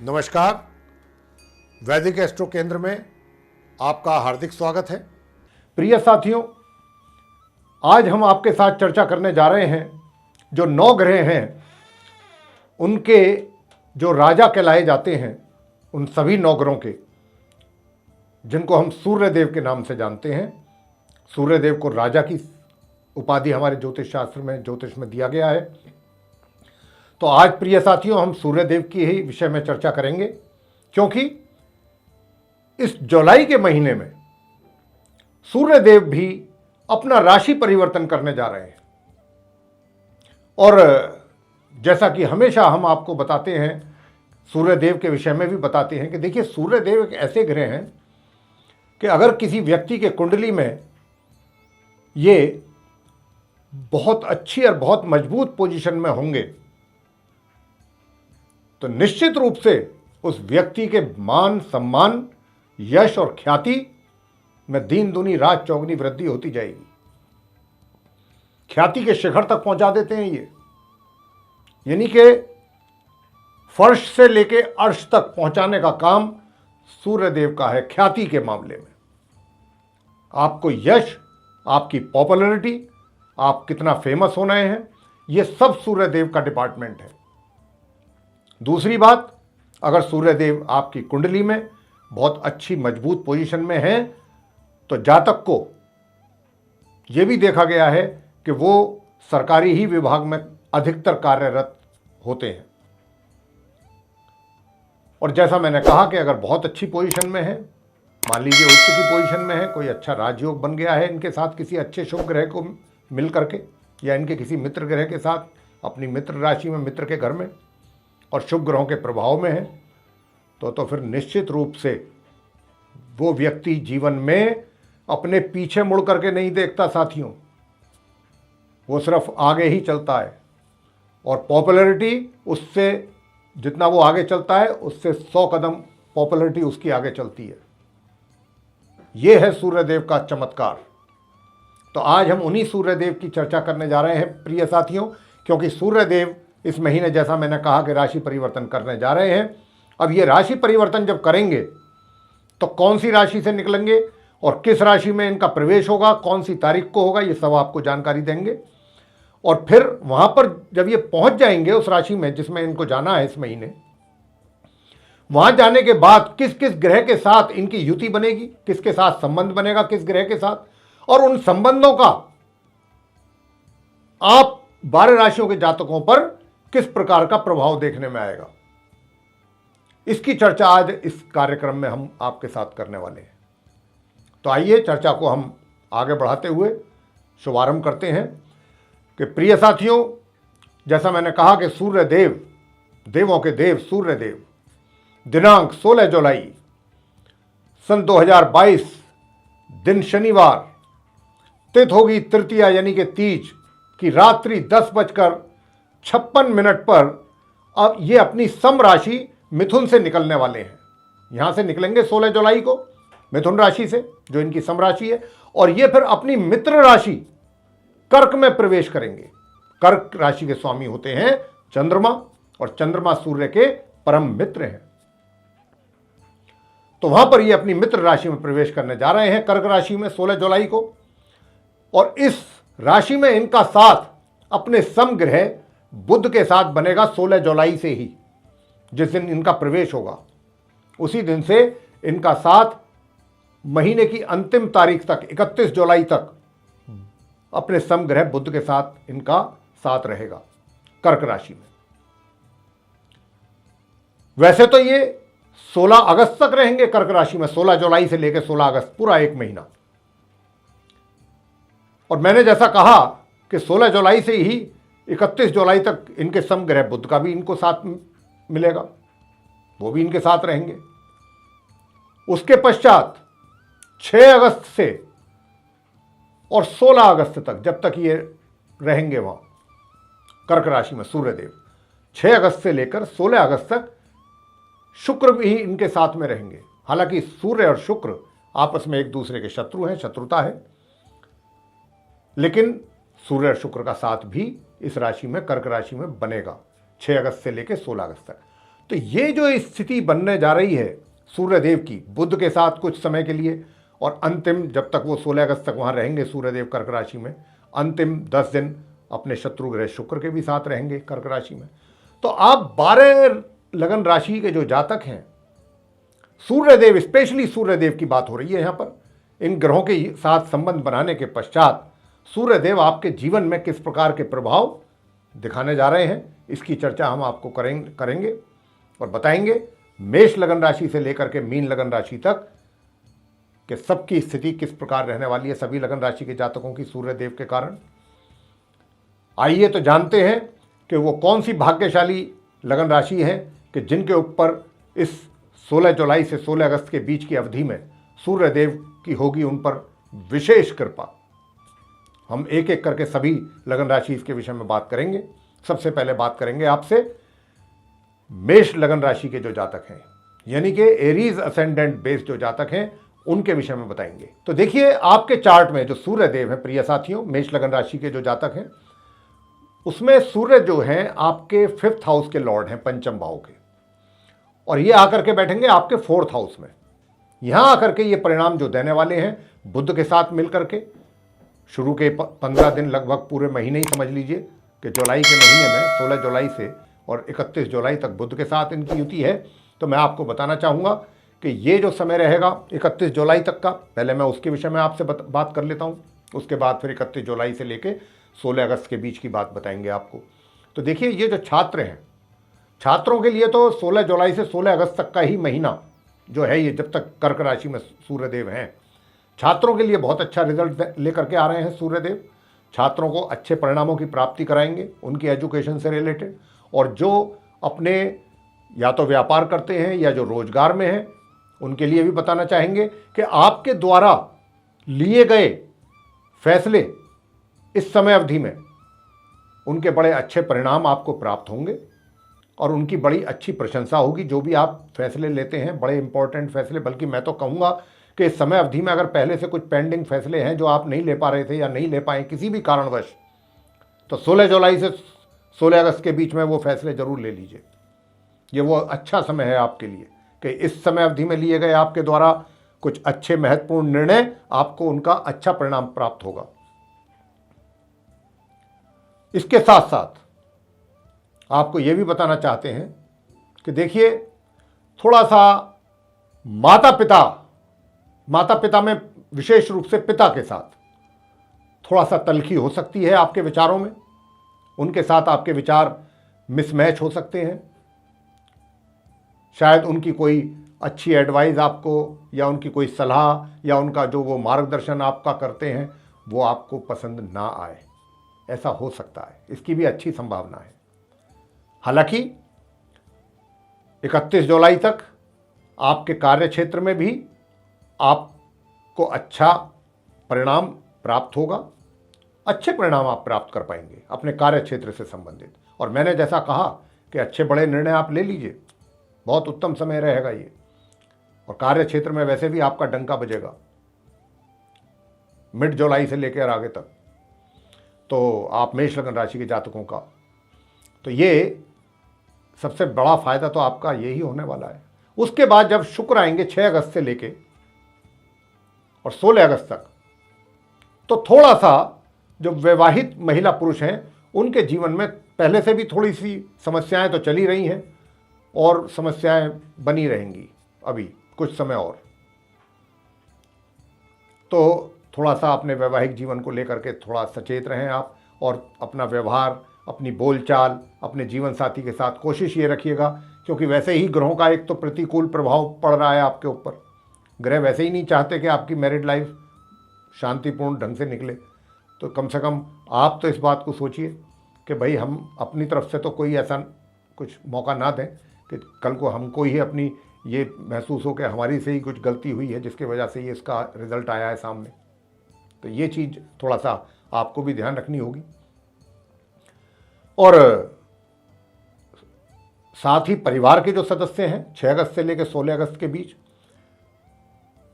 नमस्कार। वैदिक एस्ट्रो केंद्र में आपका हार्दिक स्वागत है। प्रिय साथियों, आज हम आपके साथ चर्चा करने जा रहे हैं जो 9 ग्रह हैं उनके जो राजा कहलाए जाते हैं, उन सभी 9 ग्रहों के, जिनको हम सूर्य देव के नाम से जानते हैं। सूर्य देव को राजा की उपाधि हमारे ज्योतिष शास्त्र में, ज्योतिष में दिया गया है। तो आज प्रिय साथियों, हम सूर्य देव की ही विषय में चर्चा करेंगे, क्योंकि इस जुलाई के महीने में सूर्य देव भी अपना राशि परिवर्तन करने जा रहे हैं। और जैसा कि हमेशा हम आपको बताते हैं, सूर्य देव के विषय में भी बताते हैं कि देखिए, सूर्य देव एक ऐसे ग्रह हैं कि अगर किसी व्यक्ति के कुंडली में ये बहुत अच्छी और बहुत मजबूत पोजीशन में होंगे तो निश्चित रूप से उस व्यक्ति के मान सम्मान, यश और ख्याति में दिन दुनी रात चौगुनी वृद्धि होती जाएगी। ख्याति के शिखर तक पहुंचा देते हैं ये, यानी कि फर्श से लेके अर्श तक पहुंचाने का काम सूर्य देव का है। ख्याति के मामले में आपको यश, आपकी पॉपुलैरिटी, आप कितना फेमस होना है, ये सब सूर्य देव का डिपार्टमेंट है। दूसरी बात, अगर सूर्य देव आपकी कुंडली में बहुत अच्छी मजबूत पोजीशन में है तो जातक को यह भी देखा गया है कि वो सरकारी ही विभाग में अधिकतर कार्यरत होते हैं। और जैसा मैंने कहा कि अगर बहुत अच्छी पोजीशन में है, मान लीजिए उच्च की पोजीशन में है, कोई अच्छा राजयोग बन गया है इनके साथ किसी अच्छे शुभ ग्रह को मिल करके, या इनके किसी मित्र ग्रह के साथ अपनी मित्र राशि में, मित्र के घर में, और शुभ ग्रहों के प्रभाव में है, तो फिर निश्चित रूप से वो व्यक्ति जीवन में अपने पीछे मुड़ करके नहीं देखता साथियों, वो सिर्फ आगे ही चलता है। और पॉपुलैरिटी उससे, जितना वो आगे चलता है उससे 100 कदम पॉपुलैरिटी उसकी आगे चलती है। ये है सूर्यदेव का चमत्कार। तो आज हम उन्हीं सूर्यदेव की चर्चा करने जा रहे हैं प्रिय साथियों, क्योंकि सूर्यदेव इस महीने, जैसा मैंने कहा, कि राशि परिवर्तन करने जा रहे हैं। अब ये राशि परिवर्तन जब करेंगे तो कौन सी राशि से निकलेंगे और किस राशि में इनका प्रवेश होगा, कौन सी तारीख को होगा, ये सब आपको जानकारी देंगे। और फिर वहां पर जब ये पहुंच जाएंगे उस राशि में जिसमें इनको जाना है इस महीने, वहां जाने के बाद किस किस ग्रह के साथ इनकी युति बनेगी, किसके साथ संबंध बनेगा, किस ग्रह के साथ, और उन संबंधों का आप 12 राशियों के जातकों पर किस प्रकार का प्रभाव देखने में आएगा, इसकी चर्चा आज इस कार्यक्रम में हम आपके साथ करने वाले हैं। तो आइए चर्चा को हम आगे बढ़ाते हुए शुभारंभ करते हैं कि प्रिय साथियों, जैसा मैंने कहा कि सूर्य देव, देवों के देव सूर्य देव, दिनांक 16 जुलाई सन 2022, दिन शनिवार, तिथि होगी तृतीया यानी कि तीज की रात्रि 10:56 पर अब ये अपनी सम राशि मिथुन से निकलने वाले हैं। यहां से निकलेंगे 16 जुलाई को मिथुन राशि से, जो इनकी सम राशि है, और ये फिर अपनी मित्र राशि कर्क में प्रवेश करेंगे। कर्क राशि के स्वामी होते हैं चंद्रमा, और चंद्रमा सूर्य के परम मित्र हैं। तो वहां पर ये अपनी मित्र राशि में प्रवेश करने जा रहे हैं, कर्क राशि में 16 जुलाई को। और इस राशि में इनका साथ अपने समग्रह बुध के साथ बनेगा 16 जुलाई से ही, जिस दिन इनका प्रवेश होगा उसी दिन से इनका साथ महीने की अंतिम तारीख तक, 31 जुलाई तक, अपने समग्रह बुध के साथ इनका साथ रहेगा कर्क राशि में। वैसे तो ये 16 अगस्त तक रहेंगे कर्क राशि में, 16 जुलाई से लेकर 16 अगस्त, पूरा एक महीना। और मैंने जैसा कहा कि 16 जुलाई से ही 31 जुलाई तक इनके समग्रह बुध का भी इनको साथ मिलेगा, वो भी इनके साथ रहेंगे। उसके पश्चात 6 अगस्त से और 16 अगस्त तक, जब तक ये रहेंगे वहां कर्क राशि में सूर्यदेव, 6 अगस्त से लेकर 16 अगस्त तक शुक्र भी इनके साथ में रहेंगे। हालांकि सूर्य और शुक्र आपस में एक दूसरे के शत्रु हैं, शत्रुता है, लेकिन सूर्य और शुक्र का साथ भी इस राशि में, कर्क राशि में बनेगा 6 अगस्त से लेकर 16 अगस्त तक। तो ये जो स्थिति बनने जा रही है सूर्यदेव की बुध के साथ कुछ समय के लिए, और अंतिम जब तक वो 16 अगस्त तक वहाँ रहेंगे सूर्यदेव कर्क राशि में, अंतिम 10 दिन अपने शत्रु ग्रह शुक्र के भी साथ रहेंगे कर्क राशि में। तो आप 12 लगन राशि के जो जातक हैं, सूर्यदेव, स्पेशली सूर्यदेव की बात हो रही है यहाँ पर, इन ग्रहों के साथ संबंध बनाने के पश्चात सूर्यदेव आपके जीवन में किस प्रकार के प्रभाव दिखाने जा रहे हैं, इसकी चर्चा हम आपको करेंगे और बताएंगे मेष लगन राशि से लेकर के मीन लगन राशि तक कि सबकी स्थिति किस प्रकार रहने वाली है सभी लगन राशि के जातकों की सूर्यदेव के कारण। आइए तो जानते हैं कि वो कौन सी भाग्यशाली लगन राशि है कि जिनके ऊपर इस 16 जुलाई से 16 अगस्त के बीच की अवधि में सूर्यदेव की होगी उन पर विशेष कृपा। हम एक एक करके सभी लगन राशि इसके विषय में बात करेंगे। सबसे पहले बात करेंगे आपसे मेष लगन राशि के जो जातक हैं, यानी कि एरीज असेंडेंट बेस जो जातक हैं, उनके विषय में बताएंगे। तो देखिए आपके चार्ट में जो सूर्यदेव है प्रिय साथियों, मेष लगन राशि के जो जातक हैं उसमें सूर्य जो हैं आपके 5th हाउस के लॉर्ड हैं, पंचम भाव के, और ये आकर के बैठेंगे आपके 4th हाउस में। यहां आकर के ये परिणाम जो देने वाले हैं बुध के साथ मिलकर के, शुरू के 15 दिन लगभग पूरे महीने ही समझ लीजिए कि जुलाई के महीने में 16 जुलाई से और 31 जुलाई तक बुध के साथ इनकी युति है। तो मैं आपको बताना चाहूँगा कि ये जो समय रहेगा 31 जुलाई तक का, पहले मैं उसके विषय में आपसे बात कर लेता हूँ, उसके बाद फिर 31 जुलाई से लेके 16 अगस्त के बीच की बात बताएंगे आपको। तो देखिए ये जो छात्र हैं, छात्रों के लिए तो 16 जुलाई से 16 अगस्त तक का ही महीना जो है, ये जब तक कर्क राशि में सूर्यदेव हैं, छात्रों के लिए बहुत अच्छा रिजल्ट लेकर के आ रहे हैं सूर्यदेव। छात्रों को अच्छे परिणामों की प्राप्ति कराएंगे उनकी एजुकेशन से रिलेटेड, और जो अपने या तो व्यापार करते हैं या जो रोजगार में हैं उनके लिए भी बताना चाहेंगे कि आपके द्वारा लिए गए फैसले इस समय अवधि में उनके बड़े अच्छे परिणाम आपको प्राप्त होंगे और उनकी बड़ी अच्छी प्रशंसा होगी। जो भी आप फैसले लेते हैं, बड़े इंपॉर्टेंट फैसले, बल्कि मैं तो कहूँगा कि इस समय अवधि में अगर पहले से कुछ पेंडिंग फैसले हैं जो आप नहीं ले पा रहे थे या नहीं ले पाए किसी भी कारणवश, तो 16 जुलाई से 16 अगस्त के बीच में वो फैसले जरूर ले लीजिए। ये वो अच्छा समय है आपके लिए कि इस समय अवधि में लिए गए आपके द्वारा कुछ अच्छे महत्वपूर्ण निर्णय, आपको उनका अच्छा परिणाम प्राप्त होगा। इसके साथ साथ आपको ये भी बताना चाहते हैं कि देखिए थोड़ा सा माता पिता में, विशेष रूप से पिता के साथ थोड़ा सा तल्खी हो सकती है आपके विचारों में, उनके साथ आपके विचार मिसमैच हो सकते हैं। शायद उनकी कोई अच्छी एडवाइस आपको या उनकी कोई सलाह या उनका जो वो मार्गदर्शन आपका करते हैं वो आपको पसंद ना आए, ऐसा हो सकता है, इसकी भी अच्छी संभावना है। हालांकि 31 जुलाई तक आपके कार्य क्षेत्र में भी आपको अच्छा परिणाम प्राप्त होगा, अच्छे परिणाम आप प्राप्त कर पाएंगे अपने कार्य क्षेत्र से संबंधित। और मैंने जैसा कहा कि अच्छे बड़े निर्णय आप ले लीजिए, बहुत उत्तम समय रहेगा ये। और कार्य क्षेत्र में वैसे भी आपका डंका बजेगा मिड जुलाई से लेकर आगे तक, तो आप मेष लगन राशि के जातकों का तो ये सबसे बड़ा फायदा तो आपका यही होने वाला है। उसके बाद जब शुक्र आएंगे 6 अगस्त से लेके और 16 अगस्त तक, तो थोड़ा सा जो विवाहित महिला पुरुष हैं उनके जीवन में पहले से भी थोड़ी सी समस्याएं तो चली रही हैं और समस्याएं बनी रहेंगी अभी कुछ समय और। तो थोड़ा सा अपने वैवाहिक जीवन को लेकर के थोड़ा सचेत रहें आप, और अपना व्यवहार, अपनी बोलचाल, अपने जीवन साथी के साथ कोशिश ये रखिएगा, क्योंकि वैसे ही ग्रहों का एक तो प्रतिकूल प्रभाव पड़ रहा है आपके ऊपर। ग्रह वैसे ही नहीं चाहते कि आपकी मैरिड लाइफ शांतिपूर्ण ढंग से निकले, तो कम से कम आप तो इस बात को सोचिए कि भाई हम अपनी तरफ से तो कोई ऐसा कुछ मौका ना दें कि कल को हमको ही अपनी ये महसूस हो कि हमारी से ही कुछ गलती हुई है जिसकी वजह से ये इसका रिजल्ट आया है सामने। तो ये चीज़ थोड़ा सा आपको भी ध्यान रखनी होगी। और साथ ही परिवार के जो सदस्य हैं 6 अगस्त से लेकर 16 अगस्त के बीच,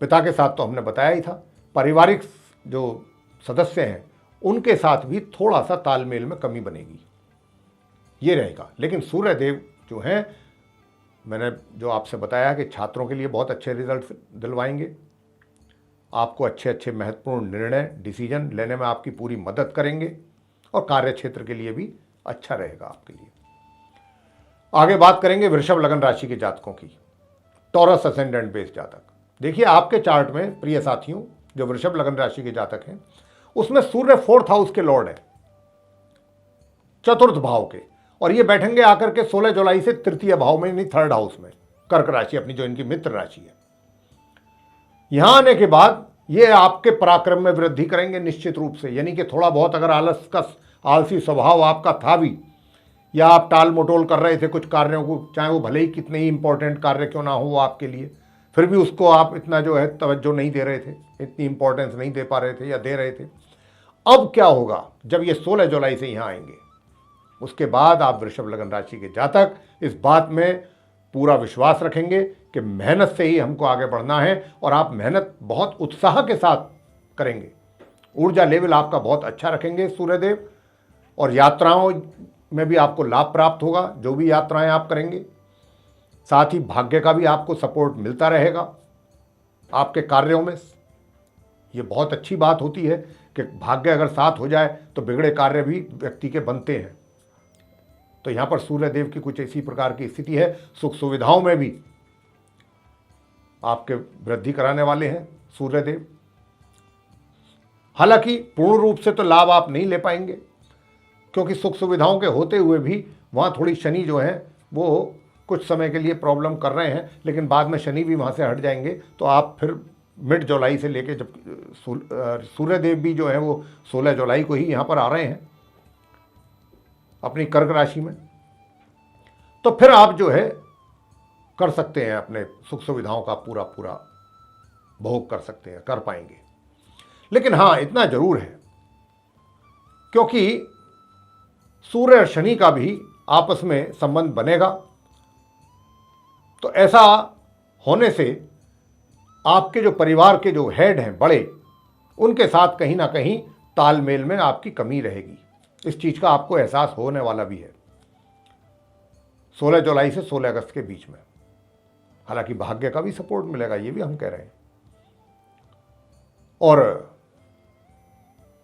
पिता के साथ तो हमने बताया ही था, पारिवारिक जो सदस्य हैं उनके साथ भी थोड़ा सा तालमेल में कमी बनेगी, ये रहेगा। लेकिन सूर्यदेव जो हैं मैंने जो आपसे बताया कि छात्रों के लिए बहुत अच्छे रिजल्ट दिलवाएंगे, आपको अच्छे अच्छे महत्वपूर्ण निर्णय डिसीजन लेने में आपकी पूरी मदद करेंगे और कार्य क्षेत्र के लिए भी अच्छा रहेगा आपके लिए। आगे बात करेंगे वृषभ लगन राशि के जातकों की, टॉरस असेंडेंट बेस जातक। देखिए आपके चार्ट में प्रिय साथियों, जो वृषभ लगन राशि के जातक हैं, उसमें सूर्य 4th हाउस के लॉर्ड है, चतुर्थ भाव के, और ये बैठेंगे आकर के 16 जुलाई से तृतीय भाव में, यानी 3rd हाउस में, कर्क राशि, अपनी जो इनकी मित्र राशि है। यहां आने के बाद ये आपके पराक्रम में वृद्धि करेंगे निश्चित रूप से, यानी कि थोड़ा बहुत अगर आलसी स्वभाव आपका था भी, या आप टाल मटोल कर रहे थे कुछ कार्यों को, चाहे वो भले ही कितने ही इंपॉर्टेंट कार्य क्यों ना हो आपके लिए, फिर भी उसको आप इतना जो है तवज्जो नहीं दे रहे थे, इतनी इंपॉर्टेंस नहीं दे पा रहे थे या दे रहे थे। अब क्या होगा, जब ये 16 जुलाई से यहाँ आएंगे, उसके बाद आप वृषभ लगन राशि के जातक इस बात में पूरा विश्वास रखेंगे कि मेहनत से ही हमको आगे बढ़ना है, और आप मेहनत बहुत उत्साह के साथ करेंगे। ऊर्जा लेवल आपका बहुत अच्छा रखेंगे सूर्यदेव, और यात्राओं में भी आपको लाभ प्राप्त होगा, जो भी यात्राएं आप करेंगे। साथ ही भाग्य का भी आपको सपोर्ट मिलता रहेगा आपके कार्यों में। ये बहुत अच्छी बात होती है कि भाग्य अगर साथ हो जाए तो बिगड़े कार्य भी व्यक्ति के बनते हैं। तो यहां पर सूर्यदेव की कुछ इसी प्रकार की स्थिति है। सुख सुविधाओं में भी आपके वृद्धि कराने वाले हैं सूर्यदेव। हालांकि पूर्ण रूप से तो लाभ आप नहीं ले पाएंगे, क्योंकि सुख सुविधाओं के होते हुए भी वहाँ थोड़ी शनि जो है वो कुछ समय के लिए प्रॉब्लम कर रहे हैं, लेकिन बाद में शनि भी वहाँ से हट जाएंगे। तो आप फिर मिड जुलाई से लेके, जब सूर्यदेव भी जो है वो 16 जुलाई को ही यहाँ पर आ रहे हैं अपनी कर्क राशि में, तो फिर आप जो है कर सकते हैं, अपने सुख सुविधाओं का पूरा पूरा भोग कर सकते हैं, कर पाएंगे। लेकिन हाँ, इतना जरूर है, क्योंकि सूर्य और शनि का भी आपस में संबंध बनेगा, तो ऐसा होने से आपके जो परिवार के जो हेड हैं बड़े, उनके साथ कहीं ना कहीं तालमेल में आपकी कमी रहेगी। इस चीज का आपको एहसास होने वाला भी है 16 जुलाई से 16 अगस्त के बीच में। हालांकि भाग्य का भी सपोर्ट मिलेगा, ये भी हम कह रहे हैं। और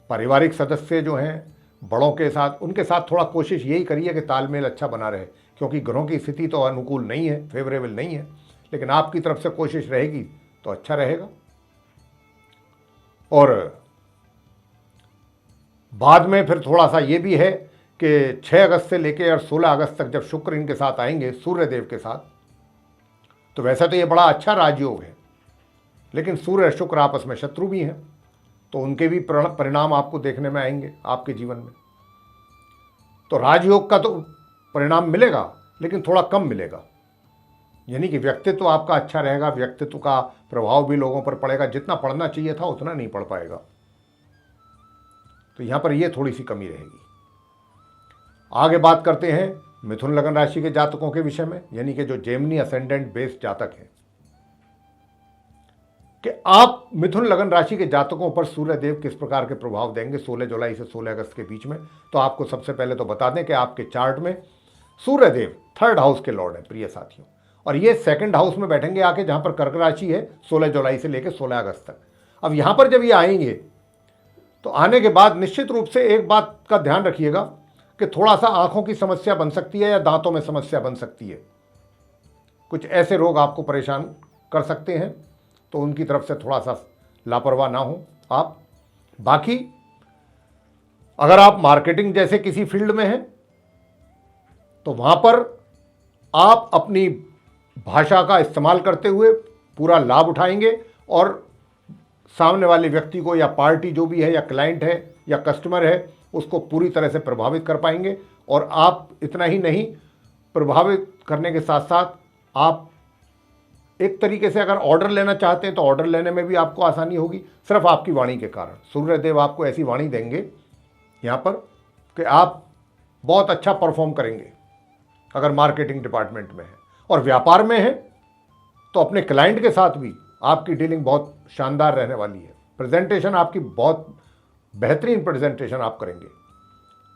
पारिवारिक सदस्य जो हैं बड़ों के साथ, उनके साथ थोड़ा कोशिश यही करिए कि तालमेल अच्छा बना रहे, क्योंकि ग्रहों की स्थिति तो अनुकूल नहीं है, फेवरेबल नहीं है, लेकिन आपकी तरफ से कोशिश रहेगी तो अच्छा रहेगा। और बाद में फिर थोड़ा सा ये भी है कि 6 अगस्त से लेकर और 16 अगस्त तक जब शुक्र इनके साथ आएंगे सूर्यदेव के साथ, तो वैसा तो ये बड़ा अच्छा राजयोग है, लेकिन सूर्य और शुक्र आपस में शत्रु भी हैं, तो उनके भी परिणाम आपको देखने में आएंगे आपके जीवन में। तो राजयोग का तो परिणाम मिलेगा, लेकिन थोड़ा कम मिलेगा, यानी कि व्यक्तित्व आपका अच्छा रहेगा, व्यक्तित्व का प्रभाव भी लोगों पर पड़ेगा, जितना पढ़ना चाहिए था उतना नहीं पढ़ पाएगा। तो यहां पर यह थोड़ी सी कमी रहेगी। आगे बात करते हैं मिथुन लगन राशि के जातकों के विषय में, यानी कि जो जेमिनी असेंडेंट बेस्ड जातक हैं, कि आप मिथुन लगन राशि के जातकों पर सूर्यदेव किस प्रकार के प्रभाव देंगे 16 जुलाई से 16 अगस्त के बीच में। तो आपको सबसे पहले तो बता दें कि आपके चार्ट में सूर्यदेव 3rd हाउस के लॉर्ड हैं प्रिय साथियों, और ये 2nd हाउस में बैठेंगे आके, जहां पर कर्क राशि है 16 जुलाई से लेकर 16 अगस्त तक। अब यहां पर जब ये आएंगे तो आने के बाद निश्चित रूप से एक बात का ध्यान रखिएगा कि थोड़ा सा आंखों की समस्या बन सकती है या दांतों में समस्या बन सकती है, कुछ ऐसे रोग आपको परेशान कर सकते हैं, तो उनकी तरफ से थोड़ा सा लापरवाह ना हो आप। बाकी अगर आप मार्केटिंग जैसे किसी फील्ड में हैं तो वहां पर आप अपनी भाषा का इस्तेमाल करते हुए पूरा लाभ उठाएंगे, और सामने वाले व्यक्ति को या पार्टी जो भी है या क्लाइंट है या कस्टमर है उसको पूरी तरह से प्रभावित कर पाएंगे। और आप इतना ही नहीं, प्रभावित करने के साथ साथ आप एक तरीके से अगर ऑर्डर लेना चाहते हैं तो ऑर्डर लेने में भी आपको आसानी होगी, सिर्फ आपकी वाणी के कारण। सूर्यदेव आपको ऐसी वाणी देंगे यहाँ पर कि आप बहुत अच्छा परफॉर्म करेंगे अगर मार्केटिंग डिपार्टमेंट में है। और व्यापार में है तो अपने क्लाइंट के साथ भी आपकी डीलिंग बहुत शानदार रहने वाली है। प्रेजेंटेशन आपकी बहुत बेहतरीन प्रेजेंटेशन आप करेंगे,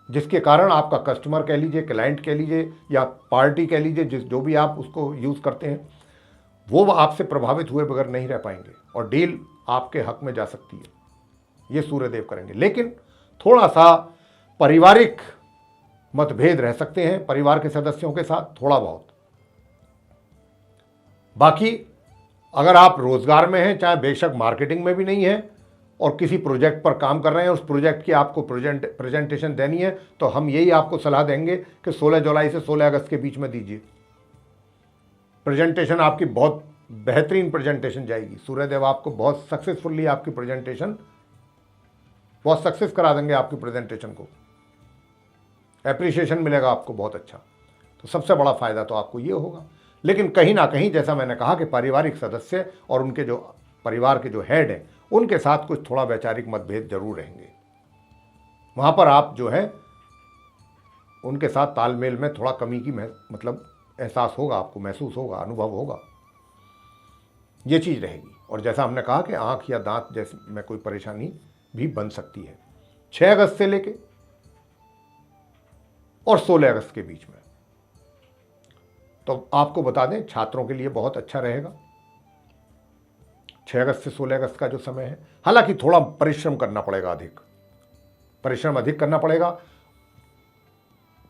जिसके कारण आपका कस्टमर कह लीजिए, क्लाइंट कह लीजिए या पार्टी कह लीजिए, जो भी आप उसको यूज़ करते हैं, वो आपसे प्रभावित हुए बगैर नहीं रह पाएंगे और डील आपके हक में जा सकती है। ये सूर्यदेव करेंगे। लेकिन थोड़ा सा पारिवारिक मतभेद रह सकते हैं परिवार के सदस्यों के साथ, थोड़ा बहुत। बाकी अगर आप रोजगार में हैं, चाहे बेशक मार्केटिंग में भी नहीं है, और किसी प्रोजेक्ट पर काम कर रहे हैं, उस प्रोजेक्ट की आपको प्रेजेंटेशन देनी है, तो हम यही आपको सलाह देंगे कि 16 जुलाई से 16 अगस्त के बीच में दीजिए। प्रेजेंटेशन आपकी बहुत बेहतरीन प्रेजेंटेशन जाएगी। सूर्यदेव आपको बहुत सक्सेसफुली आपकी प्रेजेंटेशन, बहुत सक्सेस करा देंगे आपकी प्रेजेंटेशन को, एप्रिसिएशन मिलेगा आपको बहुत अच्छा। तो सबसे बड़ा फायदा तो आपको ये होगा। लेकिन कहीं ना कहीं जैसा मैंने कहा कि पारिवारिक सदस्य और उनके जो परिवार के जो हेड हैं, उनके साथ कुछ थोड़ा वैचारिक मतभेद जरूर रहेंगे। वहां पर आप जो है उनके साथ तालमेल में थोड़ा कमी की मतलब एहसास होगा, आपको महसूस होगा, अनुभव होगा, ये चीज़ रहेगी। और जैसा हमने कहा कि आंख या दांत जैसे में कोई परेशानी भी बन सकती है 6 अगस्त से लेके और 16 अगस्त के बीच में। तो आपको बता दें, छात्रों के लिए बहुत अच्छा रहेगा 6 अगस्त से 16 अगस्त का जो समय है। हालांकि थोड़ा परिश्रम करना पड़ेगा, परिश्रम अधिक करना पड़ेगा।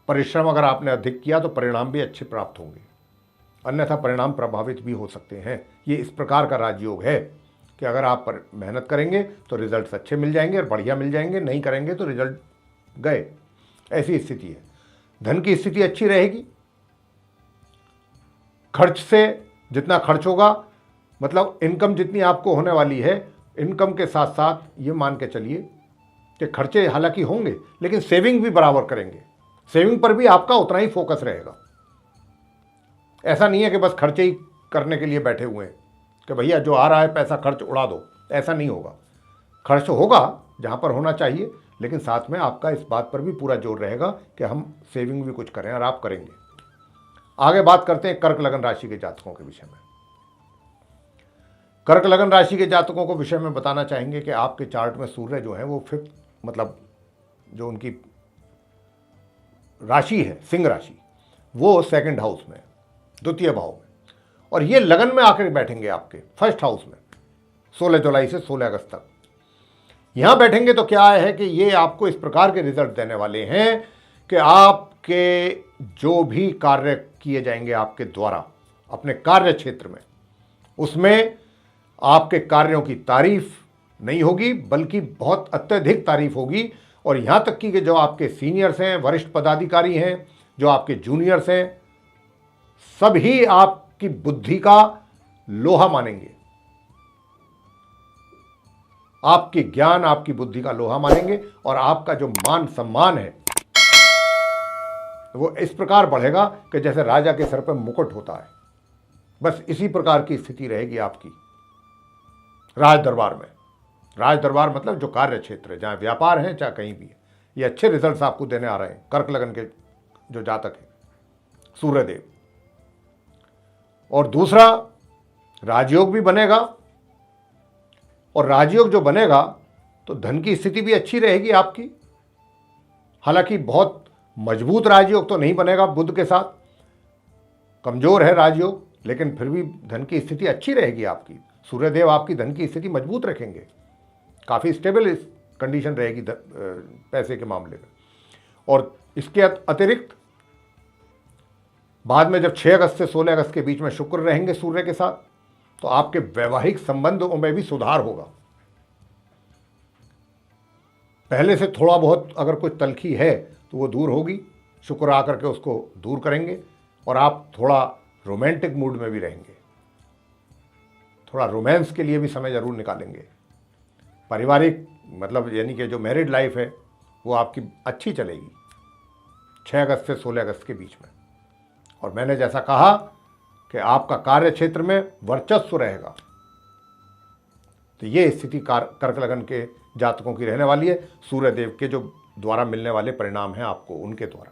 परिश्रम अगर आपने अधिक किया तो परिणाम भी अच्छे प्राप्त होंगे, अन्यथा परिणाम प्रभावित भी हो सकते हैं। ये इस प्रकार का राजयोग है कि अगर आप मेहनत करेंगे तो रिजल्ट्स अच्छे मिल जाएंगे और बढ़िया मिल जाएंगे, नहीं करेंगे तो रिजल्ट गए, ऐसी स्थिति है। धन की स्थिति अच्छी रहेगी। खर्च से जितना खर्च होगा, मतलब इनकम जितनी आपको होने वाली है, इनकम के साथ साथ ये मान के चलिए कि खर्चे हालांकि होंगे लेकिन सेविंग भी बराबर करेंगे। सेविंग पर भी आपका उतना ही फोकस रहेगा। ऐसा नहीं है कि बस खर्चे ही करने के लिए बैठे हुए हैं कि भैया जो आ रहा है पैसा खर्च उड़ा दो, ऐसा नहीं होगा। खर्च होगा जहाँ पर होना चाहिए, लेकिन साथ में आपका इस बात पर भी पूरा जोर रहेगा कि हम सेविंग भी कुछ करें, और आप करेंगे। आगे बात करते हैं कर्क लगन राशि के जातकों के विषय में। कर्क लगन राशि के जातकों को विषय में बताना चाहेंगे कि आपके चार्ट में सूर्य जो है वो 5th, मतलब जो उनकी राशि है सिंह राशि, वो 2nd हाउस में, द्वितीय भाव में, और ये लगन में आकर बैठेंगे आपके 1st हाउस में 16 जुलाई से 16 अगस्त तक। यहां बैठेंगे तो क्या है कि ये आपको इस प्रकार के रिजल्ट देने वाले हैं कि आपके जो भी कार्य किए जाएंगे आपके द्वारा अपने कार्य क्षेत्र में, उसमें आपके कार्यों की तारीफ नहीं होगी बल्कि बहुत अत्यधिक तारीफ होगी। और यहां तक कि जो आपके सीनियर्स हैं, वरिष्ठ पदाधिकारी हैं, जो आपके जूनियर्स हैं, सभी आपकी बुद्धि का लोहा मानेंगे, आपके ज्ञान, आपकी बुद्धि का लोहा मानेंगे, और आपका जो मान सम्मान है वो इस प्रकार बढ़ेगा कि जैसे राजा के सर पर मुकुट होता है, बस इसी प्रकार की स्थिति रहेगी आपकी राज दरबार में। राज दरबार मतलब जो कार्य क्षेत्र है, जहाँ व्यापार है चाहे कहीं भी है, ये अच्छे रिजल्ट्स आपको देने आ रहे हैं कर्क लगन के जो जातक है सूर्यदेव। और दूसरा, राजयोग भी बनेगा, और राजयोग जो बनेगा तो धन की स्थिति भी अच्छी रहेगी आपकी। हालांकि बहुत मजबूत राजयोग तो नहीं बनेगा, बुध के साथ कमजोर है राजयोग, लेकिन फिर भी धन की स्थिति अच्छी रहेगी आपकी। सूर्यदेव आपकी धन की स्थिति मजबूत रखेंगे, काफ़ी स्टेबल कंडीशन रहेगी पैसे के मामले में। और इसके अतिरिक्त बाद में जब 6 अगस्त से 16 अगस्त के बीच में शुक्र रहेंगे सूर्य के साथ, तो आपके वैवाहिक संबंधों में भी सुधार होगा। पहले से थोड़ा बहुत अगर कुछ तलखी है तो वो दूर होगी, शुक्र आकर के उसको दूर करेंगे, और आप थोड़ा रोमांटिक मूड में भी रहेंगे, थोड़ा रोमांस के लिए भी समय जरूर निकालेंगे। पारिवारिक मतलब यानी कि जो मैरिड लाइफ है वो आपकी अच्छी चलेगी 6 अगस्त से 16 अगस्त के बीच में। और मैंने जैसा कहा कि आपका कार्य क्षेत्र में वर्चस्व रहेगा, तो ये स्थिति कर्क लगन के जातकों की रहने वाली है, सूर्यदेव के जो द्वारा मिलने वाले परिणाम हैं आपको उनके द्वारा।